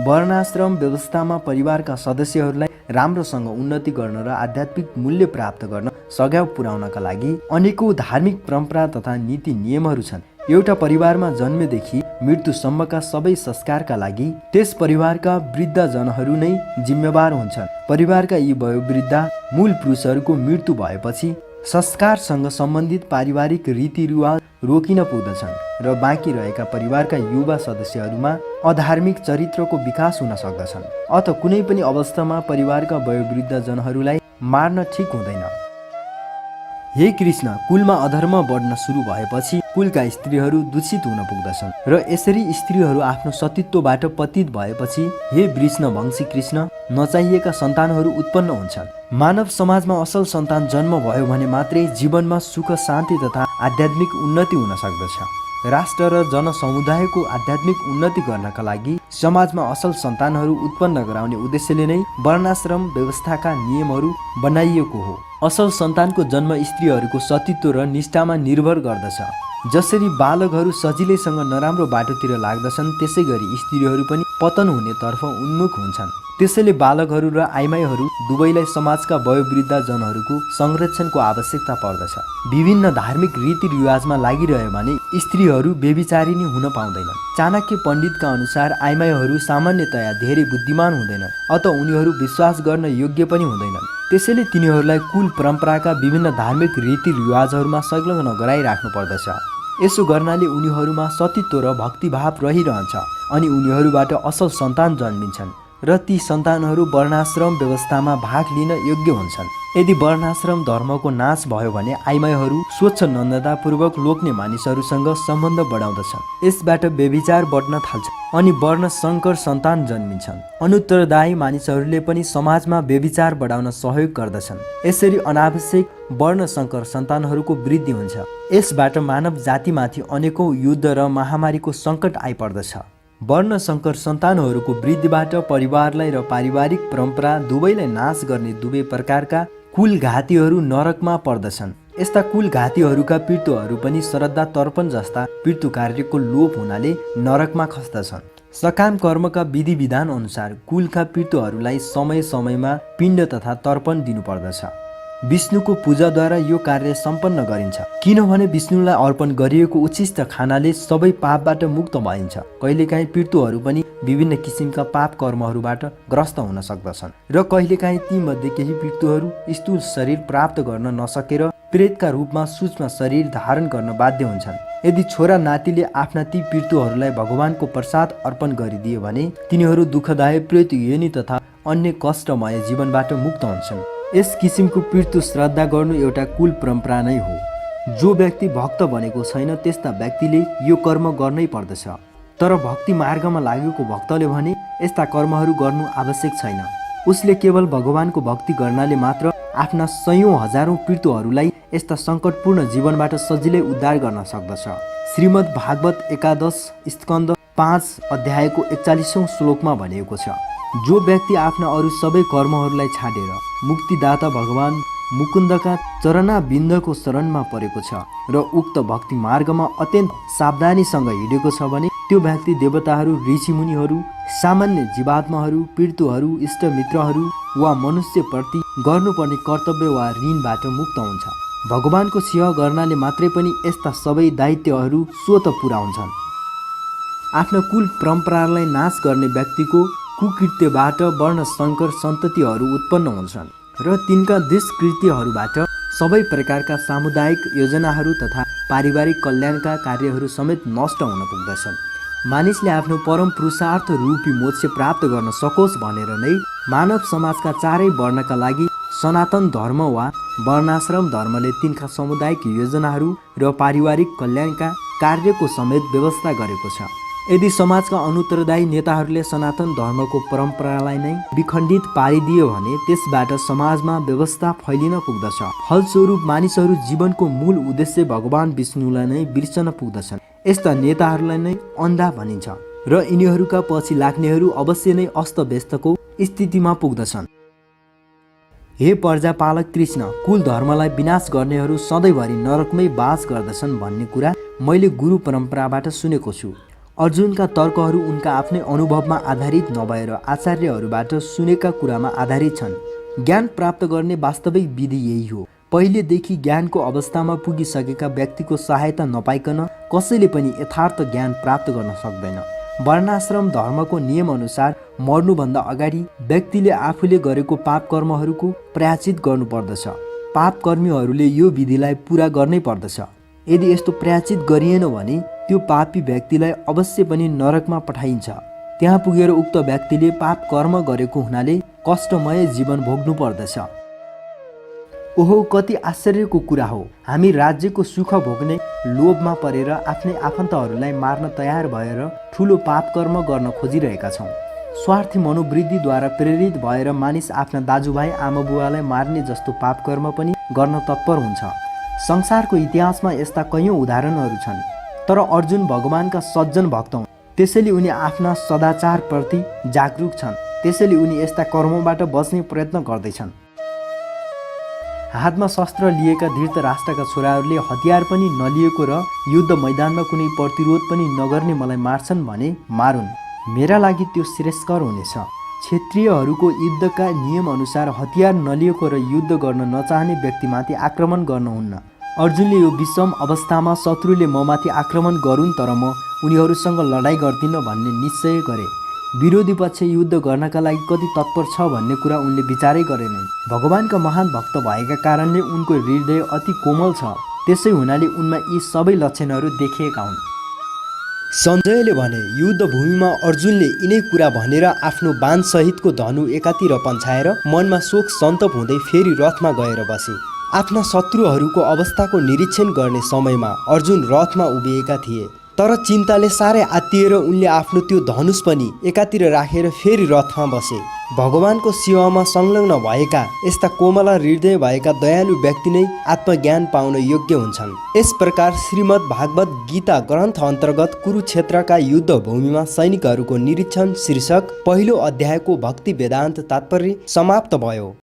A: वर्णाश्रम व्यवस्थामा परिवारका सदस्यहरूलाई राम्रोसँग उन्नति गर्न र आध्यात्मिक मूल्य प्राप्त गर्न सघाउ पुर्याउनका लागि अनेकौं धार्मिक परम्परा तथा नीति नियमहरू छन्। एउटा परिवारमा जन्मेदेखि मृत्युसम्मका सबै संस्कारका लागि त्यस परिवारका वृद्धजनहरू नै जिम्मेवार हुन्छन्। परिवारका यी वयोवृद्ध मूल पुरुषहरूको मृत्यु भएपछि संस्कारसँग सम्बन्धित पारिवारिक रीतिरिवाज रोकिन पुग्दछन् र बाँकी रहेका परिवारका युवा सदस्यहरूमा अधार्मिक चरित्रको विकास हुन सक्दछन्। अत कुनै पनि अवस्थामा परिवारका वयोवृद्धजनहरूलाई मार्न ठिक हुँदैन। हे कृष्ण, कुलमा अधर्म बढ्न सुरु भएपछि कुलका स्त्रीहरू दूषित हुन पुग्दछन् र यसरी स्त्रीहरू आफ्नो सतीत्वबाट पतित भएपछि हे वृष्णवंशी कृष्ण, नचाहिएका सन्तानहरू उत्पन्न हुन्छन्। मानव समाजमा असल सन्तान जन्म भयो भने मात्रै जीवनमा सुख शान्ति तथा आध्यात्मिक उन्नति हुन सक्दछ। राष्ट्र र जनसमुदायको आध्यात्मिक उन्नति गर्नका लागि समाजमा असल सन्तानहरू उत्पन्न गराउने उद्देश्यले नै वर्णाश्रम व्यवस्थाका नियमहरू बनाइएको हो। असल सन्तानको जन्म स्त्रीहरूको सतीत्व र निष्ठामा निर्भर गर्दछ। जसरी बालकहरू सजिलैसँग नराम्रो बाटोतिर लाग्दछन्, त्यसै गरी स्त्रीहरू पनि पतन हुने तर्फ उन्मुख हुन्छन्। त्यसैले बालकहरू र आइमाईहरू दुवैलाई समाजका वयोवृद्धजनहरूको संरक्षणको आवश्यकता पर्दछ। विभिन्न धार्मिक रीतिरिवाजमा लागिरह्यो भने स्त्रीहरू व्यभिचारिणी हुन पाउँदैनन्। चाणक्य पण्डितका अनुसार आइमाईहरू सामान्यतया धेरै बुद्धिमान हुँदैनन्, अत उनीहरू विश्वास गर्न योग्य पनि हुँदैनन्। त्यसैले तिनीहरूलाई कुल परम्पराका विभिन्न धार्मिक रीतिरिवाजहरूमा संलग्न गराइराख्नु पर्दछ। यसो गर्नाले उनीहरूमा सतीत्व र भक्तिभाव रहिरहन्छ अनि उनीहरूबाट असल सन्तान जन्मिन्छन् र ती सन्तानहरू वर्णाश्रम व्यवस्थामा भाग लिन योग्य हुन्छन्। यदि वर्णाश्रम धर्मको नाश भयो भने आइमाईहरू स्वच्छ नम्रतापूर्वक लोक्ने मानिसहरूसँग सम्बन्ध बढाउँदछन्। यसबाट व्यभिचार बढ्न थाल्छ अनि वर्ण संकर सन्तान जन्मिन्छन्। अनुत्तरदायी मानिसहरूले पनि समाजमा व्यभिचार बढाउन सहयोग गर्दछन्। यसरी अनावश्यक वर्ण संकर सन्तानहरूको वृद्धि हुन्छ। यसबाट मानव जातिमाथि अनेकौं युद्ध र महामारीको सङ्कट आइपर्दछ। वर्ण संकर सन्तानहरूको वृद्धिबाट परिवारलाई र पारिवारिक परम्परा दुवैलाई नाश गर्ने दुवै प्रकारका कुलघातीहरू नरकमा पर्दछन्। यस्ता कुलघातीहरूका पितृहरू पनि श्रद्धा तर्पण जस्ता पितृ कार्यको लोप हुनाले नरकमा खस्दछन्। सकाम कर्मका विधि विधान अनुसार कुलका पितृहरूलाई समय समयमा पिण्ड तथा तर्पण दिनुपर्दछ। विष्णुको पूजाद्वारा यो कार्य सम्पन्न गरिन्छ, किनभने विष्णुलाई अर्पण गरिएको उच्छिष्ट खानाले सबै पापबाट मुक्त भइन्छ। कहिलेकाहीँ पितृहरू पनि विभिन्न किसिमका पाप कर्महरूबाट ग्रस्त हुन सक्दछन् र कहिलेकाहीँ ती मध्ये केही पितृहरू स्थूल शरीर प्राप्त गर्न नसकेर प्रेतका रूपमा सूक्ष्म शरीर धारण गर्न बाध्य हुन्छन्। यदि छोरा नातिले आफ्ना ती पितृहरूलाई भगवानको प्रसाद अर्पण गरिदियो भने तिनीहरू दुःखदायक प्रेत योनि तथा अन्य कष्टमय जीवनबाट मुक्त हुन्छन्। यस किसिमको पितृ श्रद्धा गर्नु एउटा कुल परम्परा नै हो। जो व्यक्ति भक्त बनेको छैन त्यस्ता व्यक्तिले यो कर्म गर्नै पर्दछ। तर भक्ति मार्गमा लागेको भक्तले भने यस्ता कर्महरू गर्नु आवश्यक छैन। उसले केवल भगवानको भक्ति गर्नाले मात्र आफ्ना सयौं हजारौं पितृहरूलाई यस्ता सङ्कटपूर्ण जीवनबाट सजिलै उद्धार गर्न सक्दछ। श्रीमद् भागवत एकादश स्कन्द 5 अध्यायको 41औं श्लोकमा भनिएको छ, जो व्यक्ति आफ्ना अरू सबै कर्महरूलाई छाडेर मुक्तिदाता भगवान मुकुन्दका चरणाबिन्दको शरणमा परेको छ र उक्त भक्ति मार्गमा अत्यन्त सावधानीसँग हिँडेको छ भने त्यो व्यक्ति देवताहरू, ऋषिमुनिहरू, सामान्य जीवात्माहरू, पितृहरू, इष्टमित्रहरू वा मनुष्यप्रति गर्नुपर्ने कर्तव्य वा ऋणबाट मुक्त हुन्छ। भगवानको सेवा गर्नाले मात्रै पनि यस्ता सबै दायित्वहरू स्वतः पुरा हुन्छन्। आफ्नो कुल परम्परालाई नाश गर्ने व्यक्तिको कुकृत्यबाट वर्ण संकर सन्ततिहरू उत्पन्न हुन्छन् र तिनका दुष्कृत्यहरूबाट सबै प्रकारका सामुदायिक योजनाहरू तथा पारिवारिक कल्याणका कार्यहरू समेत नष्ट हुन पुग्दछन्। मानिसले आफ्नो परम पुरुषार्थ रूपी मोक्ष प्राप्त गर्न सकोस् भनेर नै मानव समाजका चारै वर्णका लागि सनातन धर्म वा वर्णाश्रम धर्मले तिनका सामुदायिक योजनाहरू र पारिवारिक कल्याणका कार्यको समेत व्यवस्था गरेको छ। यदि समाजका अनुत्तरदायी नेताहरूले सनातन धर्मको परम्परालाई नै विखण्डित पारिदियो भने त्यसबाट समाजमा व्यवस्था फैलिन पुग्दछ। फलस्वरूप मानिसहरू जीवनको मूल उद्देश्य भगवान विष्णुलाई नै बिर्सन पुग्दछन्। यस्ता नेताहरूलाई नै अन्धा भनिन्छ र यिनीहरूका पछि लाग्नेहरू अवश्य नै अस्तव्यस्तको स्थितिमा पुग्दछन्। हे प्रजापालक कृष्ण, कुल धर्मलाई विनाश गर्नेहरू सधैँभरि नरकमै बास गर्दछन् भन्ने कुरा मैले गुरु परम्पराबाट सुनेको छु। अर्जुनका तर्कहरू उनका आफ्नै अनुभवमा आधारित नभएर आचार्यहरूबाट सुनेका कुरामा आधारित छन्। ज्ञान प्राप्त गर्ने वास्तविक विधि यही हो। पहिलेदेखि ज्ञानको अवस्थामा पुगिसकेका व्यक्तिको सहायता नपाइकन कसैले पनि यथार्थ ज्ञान प्राप्त गर्न सक्दैन। वर्णाश्रम धर्मको नियमअनुसार मर्नुभन्दा अगाडि व्यक्तिले आफूले गरेको पाप कर्महरूको प्रायश्चित गर्नुपर्दछ। पाप कर्मीहरूले यो विधिलाई पुरा गर्नै पर्दछ। यदि यस्तो प्रायश्चित गरिएन भने त्यो पापी व्यक्तिलाई अवश्य पनि नरकमा पठाइन्छ। त्यहाँ पुगेर उक्त व्यक्तिले पाप कर्म गरेको हुनाले कष्टमय जीवन भोग्नु पर्दछ। ओहो, कति आश्चर्यको कुरा हो। हामी राज्यको सुख भोग्ने लोभमा परेर आफ्नै आफन्तहरूलाई मार्न तयार भएर ठुलो पाप कर्म गर्न खोजिरहेका छौँ। स्वार्थी मनोवृत्तिद्वारा प्रेरित भएर मानिस आफ्ना दाजुभाइ आमाबुवालाई मार्ने जस्तो पाप कर्म पनि गर्न तत्पर हुन्छ। संसारको इतिहासमा यस्ता कैयौँ उदाहरणहरू छन्। तर अर्जुन भगवानका सज्जन भक्त हुन्, त्यसैले उनी आफ्ना सदाचारप्रति जागरुक छन्। त्यसैले उनी यस्ता कर्मबाट बच्ने प्रयत्न गर्दैछन्। हातमा शस्त्र लिएका धृतराष्ट्रका छोराहरूले हतियार पनि नलिएको र युद्ध मैदानमा कुनै प्रतिरोध पनि नगर्ने मलाई मार्छन् भने मारुन्, मेरा लागि त्यो श्रेयस्कर हुनेछ। क्षेत्रीयहरूको युद्धका नियमअनुसार हतियार नलिएको र युद्ध गर्न नचाहने व्यक्तिमाथि आक्रमण गर्नुहुन्न। अर्जुनले यो विषम अवस्थामा शत्रुले ममाथि आक्रमण गरून् तर म उनीहरूसँग लडाइँ गर्दिनँ भन्ने निश्चय गरे। विरोधी पक्ष युद्ध गर्नका लागि कति तत्पर छ भन्ने कुरा उनले विचारै गरेनन्। भगवानका महान भक्त भएका कारणले उनको हृदय अति कोमल छ। त्यसै हुनाले उनमा यी सबै लक्षणहरू देखिएका हुन्। सञ्जयले भने, युद्धभूमिमा अर्जुनले यिनै कुरा भनेर आफ्नो बाणसहितको धनु एकातिर पन्छाएर मनमा शोक सन्तप हुँदै फेरि रथमा गएर बसे। आफ्ना शत्रुहरूको अवस्थाको निरीक्षण गर्ने समयमा अर्जुन रथमा उभिएका थिए। तर चिन्ताले साह्रै आत्तिएर उनले आफ्नो त्यो धनुष पनि एकातिर राखेर फेरि रथमा बसे। भगवानको सेवामा संलग्न भएका यस्ता कोमल हृदय भएका दयालु व्यक्ति नै आत्मज्ञान पाउन योग्य हुन्छन्। यस प्रकार श्रीमद् भागवत गीता ग्रन्थ अन्तर्गत कुरुक्षेत्रका युद्ध भूमिमा सैनिकहरूको निरीक्षण शीर्षक पहिलो अध्यायको भक्ति वेदान्त तात्पर्य समाप्त भयो।